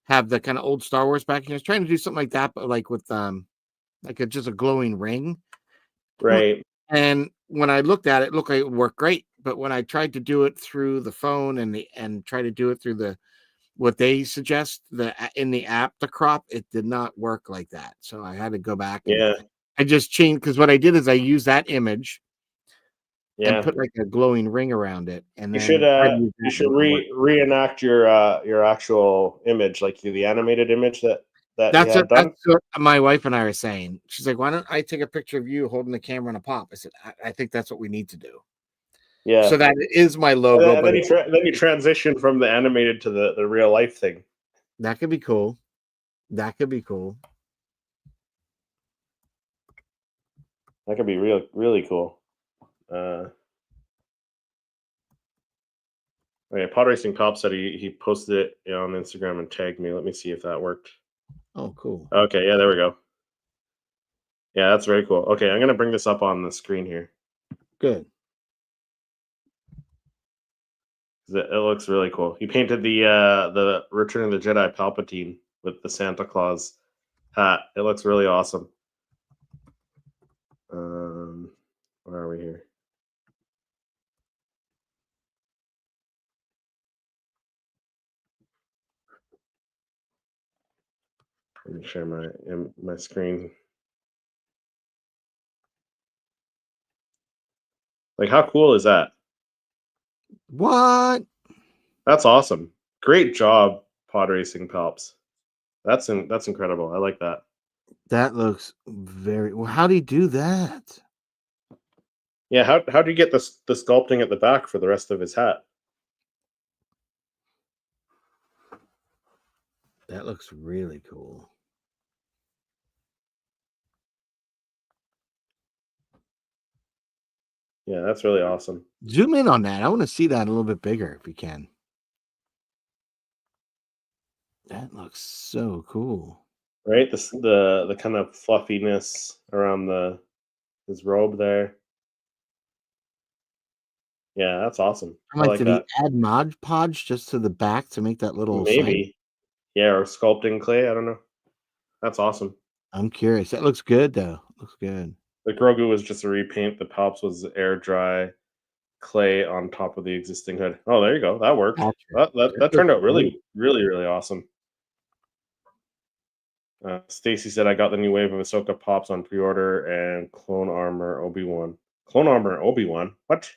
have the kind of old Star Wars backing. I was trying to do something like that, but like with like just a glowing ring. Right. And when I looked at it, it looked like it would work great. But when I tried to do it through the phone and try to do it through what they suggest in the app, the crop, it did not work like that. So I had to go back and Yeah. I just changed, because what I did is I used that image and Yeah. put like a glowing ring around it, and You should then tried to use you that, and should it worked. reenact your actual image, like the animated image that you That's had done. what my wife and I are saying. She's like, "Why don't I take a picture of you holding the camera on a pop?" I said, "I think that's what we need to do." So Yeah. that it is my And logo, then, and but then you transition from the animated to the real life thing. that could be cool. That could be cool. That could be really cool. Okay, Pod Racing Pop said he posted it on Instagram and tagged me. Let me see if that worked. Oh, cool. Okay, yeah, there we go. Yeah, that's very cool. Okay, I'm gonna bring this up on the screen here. Good. It looks really cool. He painted the Return of the Jedi Palpatine with the Santa Claus hat. It looks really awesome. Where are we here? Let me share my screen. Like, how cool is that? What? That's awesome. Great job, Pod Racing Palps. That's incredible. I like that. That looks very well. How do you do that? Yeah, how do you get the sculpting at the back for the rest of his hat? That looks really cool. Yeah, that's really awesome. Zoom in on that. I want to see that a little bit bigger if you can. That looks so cool. Right? The kind of fluffiness around his robe there. Yeah, that's awesome. I'm I like, like did he that. add Mod Podge just to the back to make that little sign? Maybe. Yeah, or sculpting clay. I don't know. That's awesome. I'm curious. That looks good though. Looks good. The Grogu was just a repaint. The Palps was air dry clay on top of the existing hood. Oh, there you go. That worked. Gotcha. That That turned looks out really awesome. Stacy said I got the new wave of Ahsoka Pops on pre-order and Clone Armor Obi-Wan. Clone Armor Obi-Wan? What?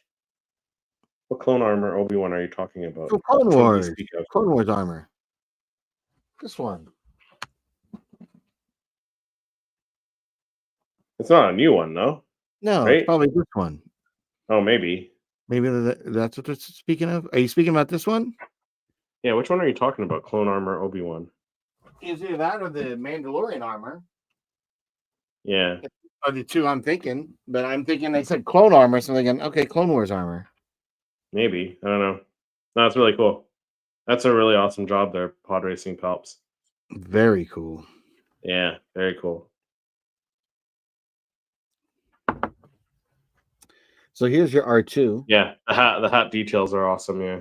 What Clone Armor Obi-Wan are you talking about? From Clone Which one do you Wars. speak of? Clone Wars armor. This one. It's not a new one, no? No, it's Right? probably this one. Oh, maybe. Maybe that's what it's speaking of. Are you speaking about this one? Yeah, which one are you talking about? Clone Armor Obi-Wan. Is either that or the Mandalorian armor? Yeah. Are the two I'm thinking, but I'm thinking they said clone armor, so I'm thinking, okay, Clone Wars armor. Maybe. I don't know. No, that's really cool. That's a really awesome job there, Pod Racing Palps. Very cool. Yeah, very cool. So here's your R2. Yeah, the hat details are awesome. Yeah.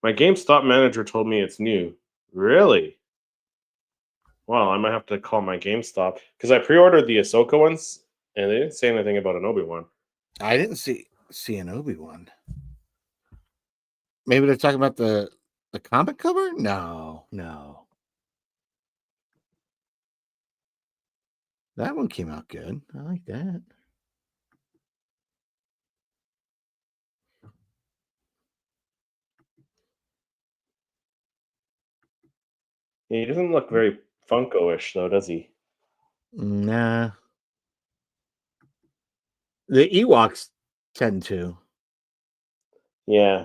My GameStop manager told me it's new. Really? Well, I might have to call my GameStop because I pre-ordered the Ahsoka ones and they didn't say anything about an Obi-Wan. I didn't see an Obi-Wan. Maybe they're talking about the comic cover? No. That one came out good. I like that. He doesn't look very Funko-ish, though, does he? Nah. The Ewoks tend to. Yeah.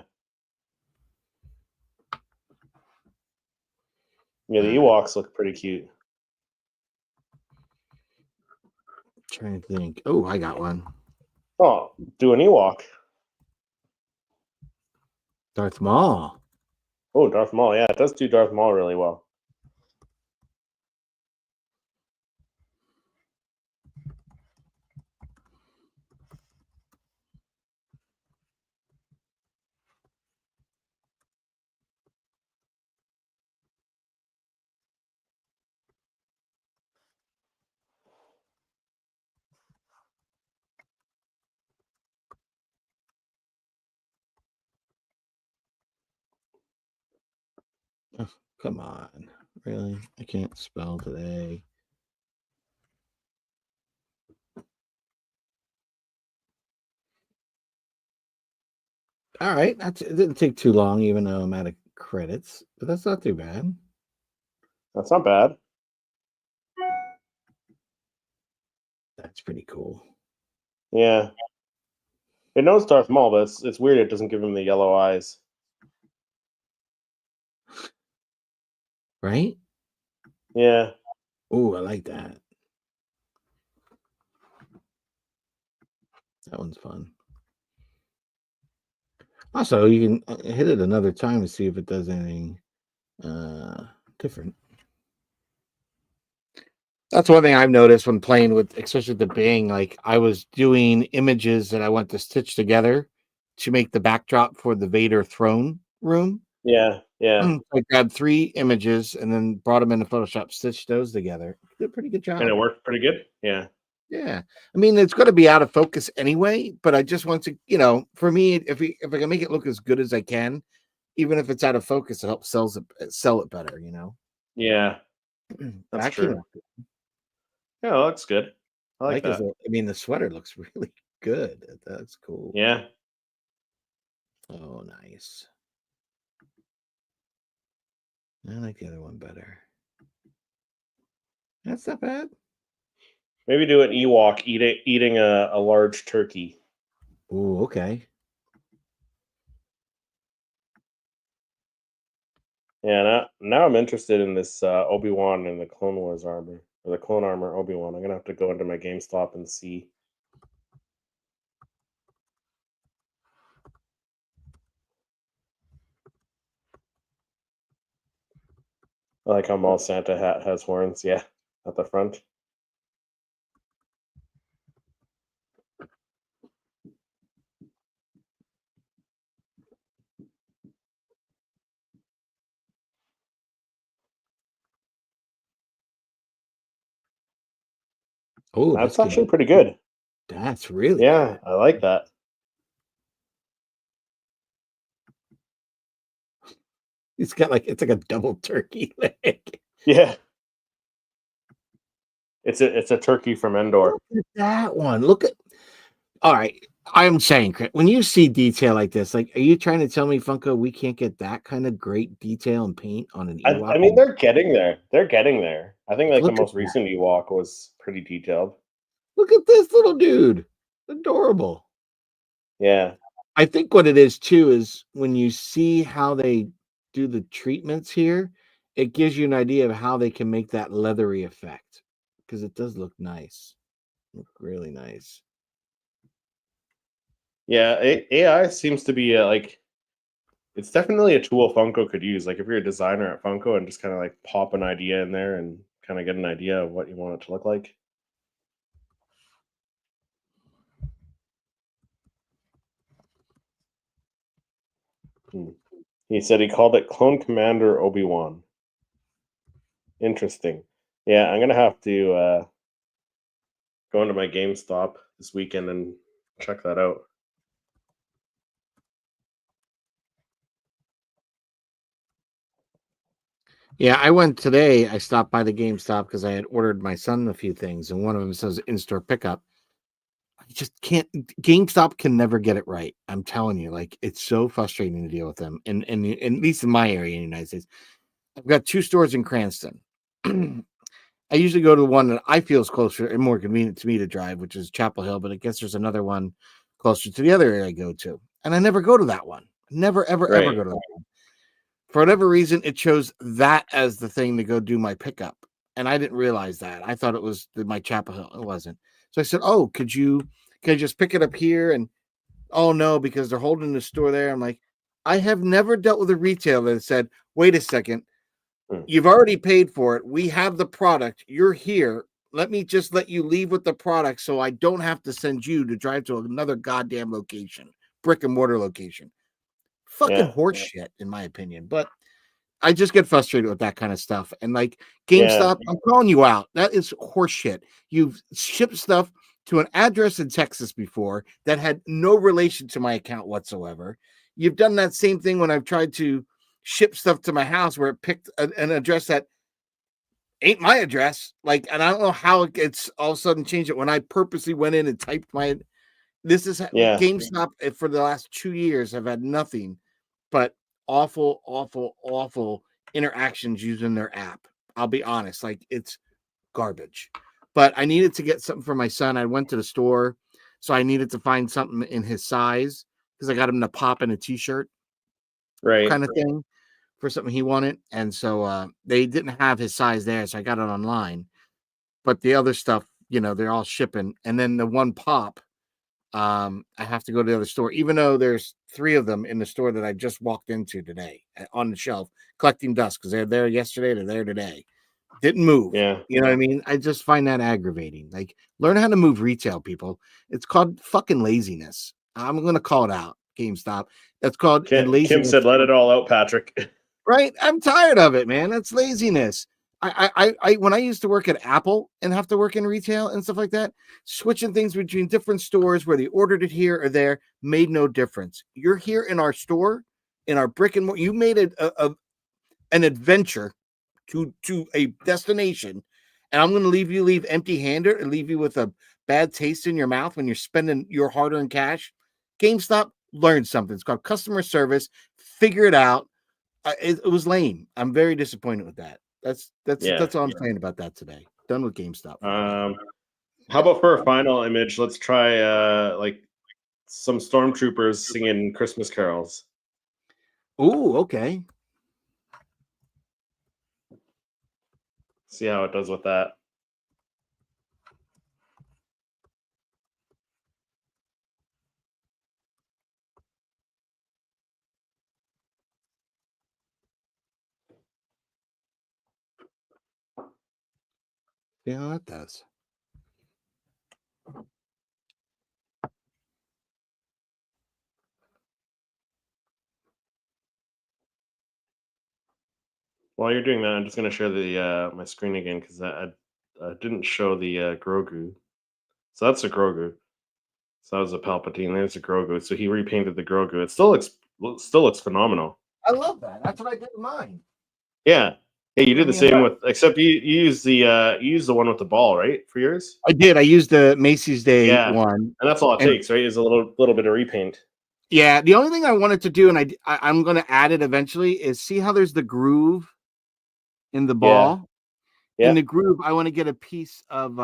Yeah, the Ewoks look pretty cute. Trying to think. Oh, I got one. Oh, do an Ewok. Darth Maul. Oh, Darth Maul. Yeah, it does do Darth Maul really well. Oh, come on. Really? I can't spell today. All right. It didn't take too long, even though I'm out of credits, but that's not too bad. That's not bad. That's pretty cool. Yeah. It knows Darth Maul, but it's weird it doesn't give him the yellow eyes. Right? Yeah. Oh, I like that. That one's fun. Also, you can hit it another time to see if it does anything different. That's one thing I've noticed when playing with, especially the Bing. Like I was doing images that I want to stitch together to make the backdrop for the Vader throne room. Yeah. Yeah. I grabbed 3 images and then brought them into Photoshop, stitched those together. Did a pretty good job. And it worked pretty good. Yeah. Yeah, I mean it's going to be out of focus anyway, but I just want to, for me, if I can make it look as good as I can, even if it's out of focus, it helps sell it better. Yeah. That's That came true. out good. Yeah, that looks good. I like that. I mean, the sweater looks really good. That's cool. Yeah. Oh, nice. I like the other one better. That's not bad. Maybe do an Ewok eating a large turkey. Oh, okay. Yeah, now I'm interested in this Obi-Wan and the Clone Wars armor, or the clone armor Obi-Wan. I'm gonna have to go into my GameStop and see. I like how Maul Santa hat has horns, yeah, at the front. Oh, That's good. actually pretty good. That's really Yeah, good. I like that. It's like a double turkey leg. Yeah. It's a turkey from Endor. Look at that one. All right. I'm saying, Chris, when you see detail like this, like, are you trying to tell me, Funko, we can't get that kind of great detail and paint on an Ewok? I mean, they're getting there. They're getting there. I think like the Look at most recent Ewok was pretty detailed. Look at this little dude. Adorable. Yeah. I think what it is too is when you see how they do the treatments here, it gives you an idea of how they can make that leathery effect because it does look nice. Look really nice. Yeah, AI seems to be like it's definitely a tool Funko could use. Like if you're a designer at Funko and just kind of like pop an idea in there and kind of get an idea of what you want it to look like. He said he called it Clone Commander Obi-Wan. Interesting. Yeah, I'm gonna have to go into my GameStop this weekend and check that out. Yeah, I went today. I stopped by the GameStop because I had ordered my son a few things, and one of them says in-store pickup. I just can't. GameStop can never get it right. I'm telling you, like it's so frustrating to deal with them. And at least in my area in the United States, I've got 2 stores in Cranston. I usually go to the one that I feel is closer and more convenient to me to drive, which is Chapel Hill. But I guess there's another one closer to the other area I go to, and I never go to that one. Never, ever, ever Right. go to that one. For whatever reason, it chose that as the thing to go do my pickup, and I didn't realize that. I thought it was my Chapel Hill. It wasn't. So I said, "Oh, can I just pick it up here?" And oh no, because they're holding the store there. I'm like, I have never dealt with a retailer that said, "Wait a second, Hmm. you've already paid for it. We have the product. You're here. Let me just let you leave with the product, so I don't have to send you to drive to another goddamn location, brick and mortar location." Fucking Yeah. horse shit, in my opinion. But I just get frustrated with that kind of stuff. And like Yeah. GameStop, I'm calling you out. That is horseshit. You've shipped stuff to an address in Texas before that had no relation to my account whatsoever. You've done that same thing when I've tried to ship stuff to my house where it picked an address that ain't my address. Like, and I don't know how it gets all of a sudden changed it when I purposely went in and typed my. This is Yeah. GameStop for the last 2 years have had nothing but awful, awful, awful interactions using their app. I'll be honest, like it's garbage. But I needed to get something for my son. I went to the store, so I needed to find something in his size because I got him to pop in a t-shirt Right. kind of thing for something he wanted. And so they didn't have his size there, so I got it online. But the other stuff, they're all shipping. And then the one pop, I have to go to the other store, even though there's 3 of them in the store that I just walked into today on the shelf collecting dust because they're there yesterday, they're there today. Didn't move. Yeah. You know what I mean? I just find that aggravating. Like, learn how to move retail, people. It's called fucking laziness. I'm gonna call it out, GameStop. That's called Kim laziness. said, "Let it all out, Patrick." Right? I'm tired of it, man. That's laziness. I when I used to work at Apple and have to work in retail and stuff like that, switching things between different stores, whether you ordered it here or there, made no difference. You're here in our store, in our brick and mortar. You made an adventure to a destination, and I'm going to leave empty-handed and leave you with a bad taste in your mouth when you're spending your hard-earned cash. GameStop learned something. It's called customer service. Figure it out. It was lame. I'm very disappointed with that. Yeah. That's all I'm saying about that today. Done with GameStop. How about for a final image? Let's try like some stormtroopers singing Christmas carols. Ooh, okay. See how it does with that. Yeah, that does. While you're doing that, I'm just going to share the my screen again because I didn't show the Grogu. So that's a Grogu. So that was a Palpatine. There's a Grogu. So he repainted the Grogu. It still looks phenomenal. I love that. That's what I did with mine. Yeah. Hey, you did I the mean, same with, except you used the one with the ball, right, for yours? I did. I used the Macy's Day Yeah. one. And that's all it And- takes, right? Is a little bit of repaint. Yeah, the only thing I wanted to do, and I'm going to add it eventually, is see how there's the groove in the ball. Yeah. In the groove, I want to get a piece of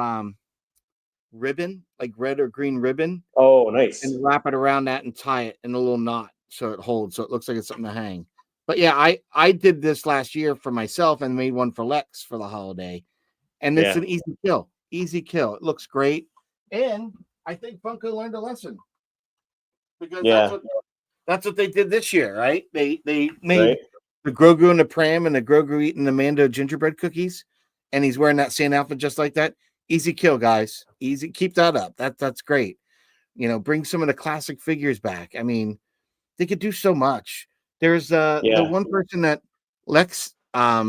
ribbon, like red or green ribbon, Oh, nice. and wrap it around that and tie it in a little knot so it holds, so it looks like it's something to hang. But yeah, I did this last year for myself and made one for Lex for the holiday, and it's Yeah. an easy kill. Easy kill. It looks great, and I think Funko learned a lesson because Yeah. that's what they did this year, right? They made Right. the Grogu and the Pram and the Grogu eating the Mando gingerbread cookies, and he's wearing that same outfit just like that. Easy kill, guys. Easy. Keep that up. That's great. Bring some of the classic figures back. I mean, they could do so much. There's the one person that Lex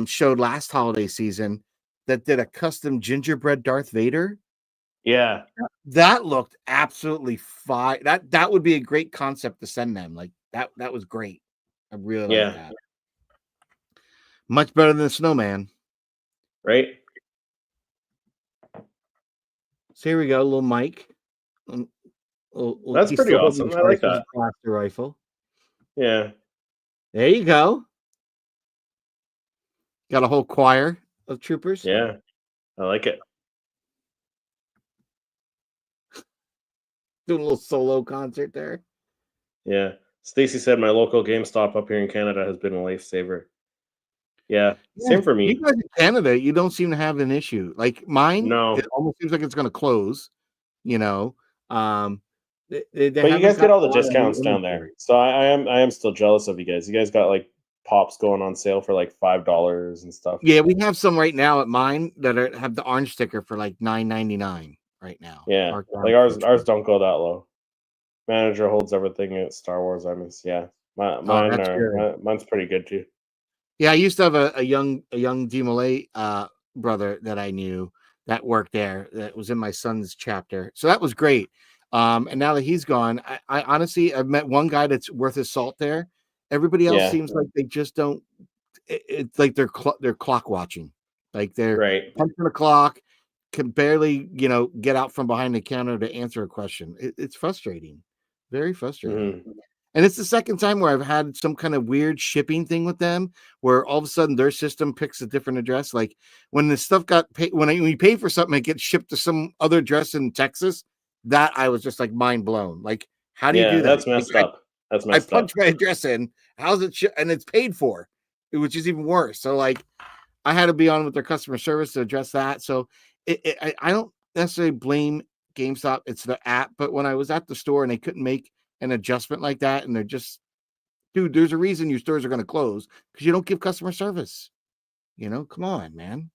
showed last holiday season that did a custom gingerbread Darth Vader. Yeah. That looked absolutely fine. That would be a great concept to send them. Like that was great. I really like that. Much better than the snowman. right? So here we go, little Mike. That's He's pretty still holding awesome. the I like charge that. blaster rifle. Yeah, There you go. Got a whole choir of troopers. yeah, I like it. Doing a little solo concert there. Yeah. Stacy said my local GameStop up here in Canada has been a lifesaver. Yeah, Yeah, same for you me. guys in Canada, you don't seem to have an issue. Like mine, No, it almost seems like it's going to close. You know, um, they but you haven't guys get got all a the lot of new discounts down inventory. there, so I am still jealous of you guys. You guys got like pops going on sale for like $5 and stuff. Yeah, we have some right now at mine that have the orange sticker for like $9.99 right now. Yeah, Marked down like for ours don't go that low. Manager holds everything at Star Wars. I miss. Yeah, Oh, that's good. mine's pretty good too. Yeah, I used to have a young DeMolay brother that I knew that worked there that was in my son's chapter. So that was great. And now that he's gone, I honestly I've met one guy that's worth his salt there. Everybody else Yeah, seems like they just don't. It's like they're clock watching, like they're right. punching the clock, can barely get out from behind the counter to answer a question. It's frustrating, very frustrating. Hmm. And it's the second time where I've had some kind of weird shipping thing with them where all of a sudden their system picks a different address. Like when the stuff got paid, when we pay for something, it gets shipped to some other address in Texas. That I was just like mind blown. Like, how do you Yeah, do that? that's Like, messed up. That's I messed up. punched my address in. How's it? And it's paid for, which is even worse. So, like, I had to be on with their customer service to address that. So, I don't necessarily blame GameStop. It's the app. But when I was at the store and they couldn't make an adjustment like that, and they're just, dude, there's a reason your stores are going to close because you don't give customer service. Come on, man.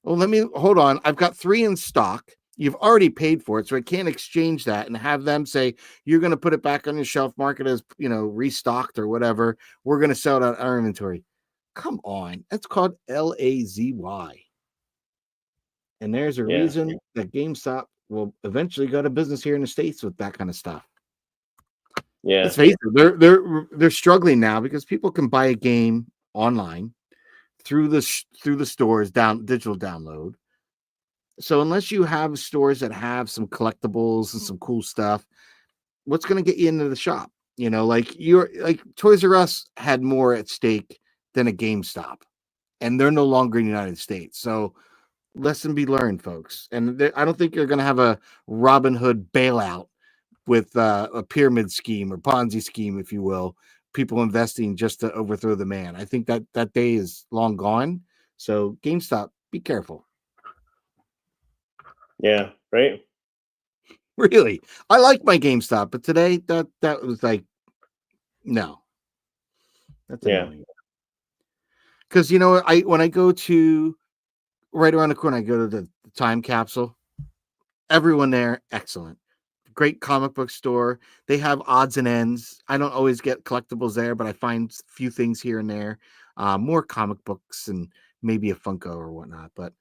Well, let me hold on. I've got 3 in stock. You've already paid for it, so I can't exchange that and have them say you're going to put it back on your shelf, market as restocked or whatever. We're going to sell it out our inventory. Come on, that's called LAZY, and there's a Yeah, reason that GameStop will eventually go to business here in the States with that kind of stuff. yeah, Let's face it, they're struggling now because people can buy a game online through the stores digital download. So unless you have stores that have some collectibles and some cool stuff, what's going to get you into the shop? Like Toys R Us had more at stake than a GameStop, and they're no longer in the United States. So lesson be learned, folks. And I don't think you're going to have a Robin Hood bailout with a pyramid scheme or Ponzi scheme, if you will, people investing just to overthrow the man. I think that day is long gone. So GameStop, be careful. yeah, right. Really, I like my GameStop, but today that was like, no, that's Yeah, annoying. Because when I go to right around the corner, I go to the time capsule. Everyone there, excellent. Great comic book store. They have odds and ends. I don't always get collectibles there, but I find a few things here and there. More comic books and maybe a Funko or whatnot. But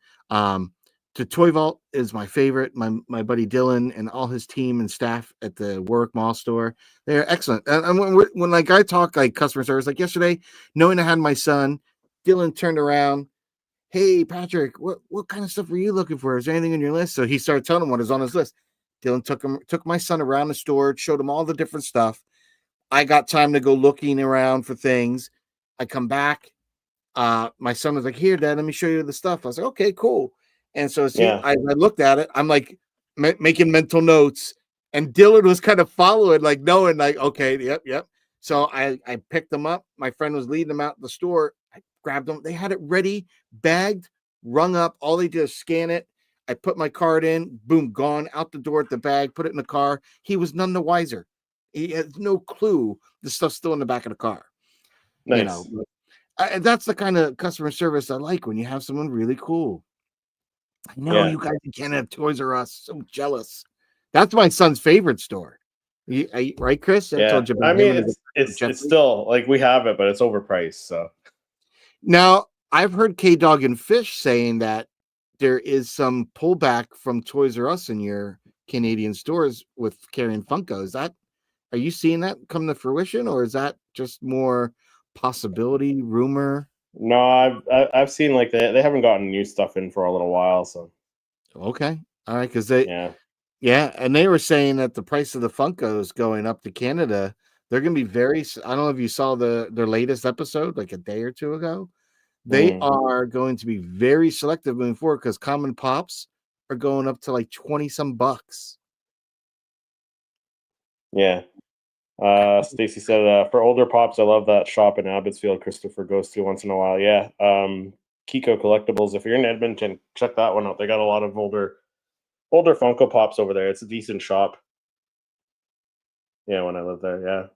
the Toy Vault is my favorite. My buddy Dylan and all his team and staff at the Warwick Mall store, they're excellent. And when like I talk like customer service, like yesterday, knowing I had my son, Dylan turned around. Hey Patrick, what kind of stuff were you looking for? Is there anything on your list? So he started telling him what is on his list. Dylan took my son around the store, showed him all the different stuff. I got time to go looking around for things. I come back. My son was like, "Here, Dad, let me show you the stuff." I was like, "Okay, cool." And so yeah, I looked at it. I'm like making mental notes, and Dylan was kind of following, like knowing, like, okay, yep. So I picked them up. My friend was leading them out the store. I grabbed them. They had it ready, bagged, rung up. All they did is scan it. I put my card in, boom, gone out the door at the bag, put it in the car. He was none the wiser. He has no clue the stuff's still in the back of the car. nice. That's the kind of customer service I like when you have someone really cool. I know Yeah, you guys in Canada have Toys R Us. So jealous. That's my son's favorite store. Right, Chris? I yeah. told you I about mean, him. it's still like we have it, but it's overpriced. So Now, I've heard K Dog and Fish saying that there is some pullback from Toys R Us in your Canadian stores with carrying Funko. Are you seeing that come to fruition, or is that just more possibility, rumor? No, I've seen like they haven't gotten new stuff in for a little while, so Okay, all right, because yeah. and they were saying that the price of the Funkos going up to Canada. They're going to be I don't know if you saw their latest episode like a day or two ago. They are going to be very selective moving forward because common pops are going up to like 20 some bucks. Yeah. Stacy said, for older pops, I love that shop in Abbotsfield Christopher goes to once in a while. Yeah. Kiko Collectibles. If you're in Edmonton, check that one out. They got a lot of older Funko Pops over there. It's a decent shop. Yeah, when I lived there, yeah.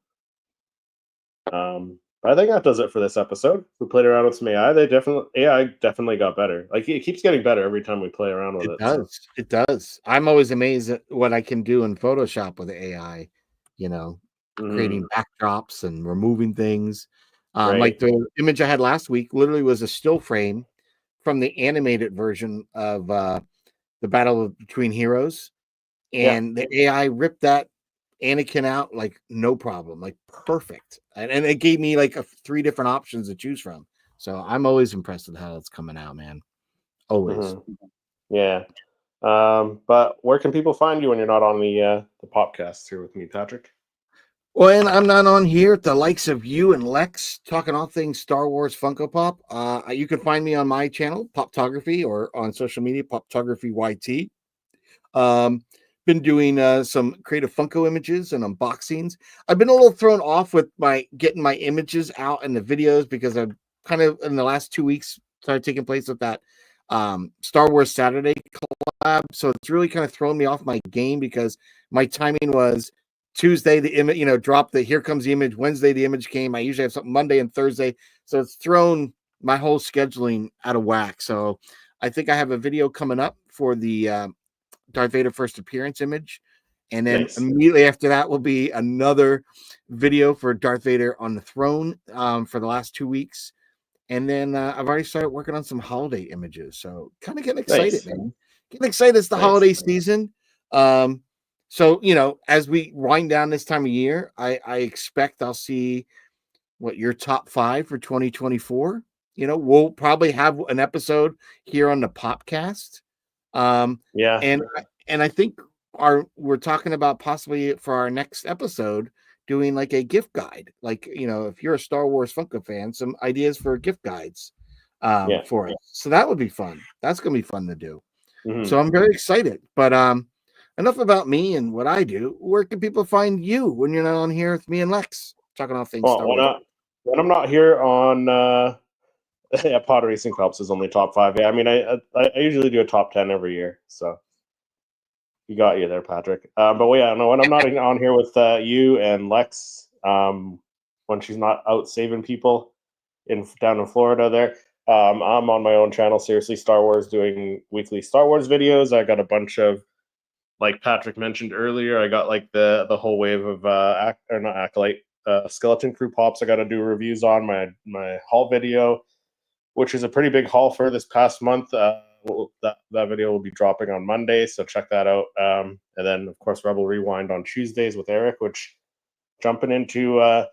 But I think that does it for this episode. We played around with some AI. AI definitely got better. Like it keeps getting better every time we play around with it. It does. I'm always amazed at what I can do in Photoshop with AI. Creating backdrops and removing things. Right. Like the image I had last week literally was a still frame from the animated version of the Battle Between Heroes, and the AI ripped that Anakin out like no problem, like perfect, and it gave me like 3 different options to choose from. So I'm always impressed with how it's coming out, man. Always. Yeah. But where can people find you when you're not on the podcast here with me, Patrick? Well, and I'm not on here at the likes of you and Lex talking all things Star Wars Funko Pop. You can find me on my channel, Poptography, or on social media, Poptography YT. Been doing some creative Funko images and unboxings. I've been a little thrown off with getting my images out in the videos because I've kind of in the last 2 weeks started taking place with that Star Wars Saturday collab. So it's really kind of thrown me off my game because my timing was Tuesday, the image, dropped the here comes the image. Wednesday, the image came. I usually have something Monday and Thursday. So it's thrown my whole scheduling out of whack. So I think I have a video coming up for the Darth Vader first appearance image. And then immediately after that will be another video for Darth Vader on the throne for the last 2 weeks. And then I've already started working on some holiday images. So kind of getting excited, man. Getting excited. It's the holiday season. So, as we wind down this time of year, I expect I'll see what your top 5 for 2024. We'll probably have an episode here on the Popcast. Yeah. And I think we're talking about possibly for our next episode doing like a gift guide. Like, if you're a Star Wars Funko fan, some ideas for gift guides for it. So that would be fun. That's going to be fun to do. So I'm very excited. But enough about me and what I do. Where can people find you when you're not on here with me and Lex talking all things Star Wars? When I'm not here on Pod Racing Cups is only top 5. Yeah, I mean, I usually do a top 10 every year. So you got you there, Patrick. But when I'm not on here with you and Lex, when she's not out saving people down in Florida there, I'm on my own channel, Seriously Star Wars, doing weekly Star Wars videos. I got a bunch of, like Patrick mentioned earlier, I got like the whole wave of not Acolyte, Skeleton Crew Pops I got to do reviews on. My haul video, which is a pretty big haul for this past month. That video will be dropping on Monday, so check that out. And then, of course, Rebel Rewind on Tuesdays with Eric, which jumping into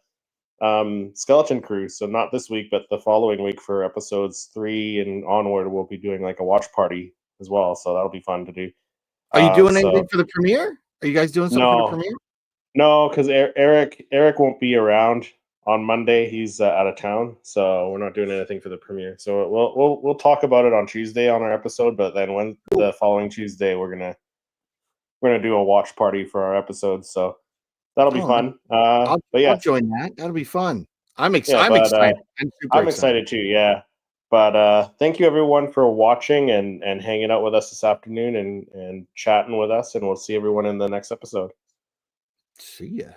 Skeleton Crew. So not this week, but the following week for episodes 3 and onward, we'll be doing like a watch party as well. So that'll be fun to do. Are you doing anything for the premiere? Are you guys doing something for the premiere? No, because Eric won't be around on Monday. He's out of town, so we're not doing anything for the premiere. So we'll talk about it on Tuesday on our episode. But then when the following Tuesday, we're gonna do a watch party for our episodes. So that'll be fun. I'll join that. That'll be fun. I'm excited. I'm excited too. Yeah. But thank you everyone for watching and hanging out with us this afternoon and chatting with us. And we'll see everyone in the next episode. See ya.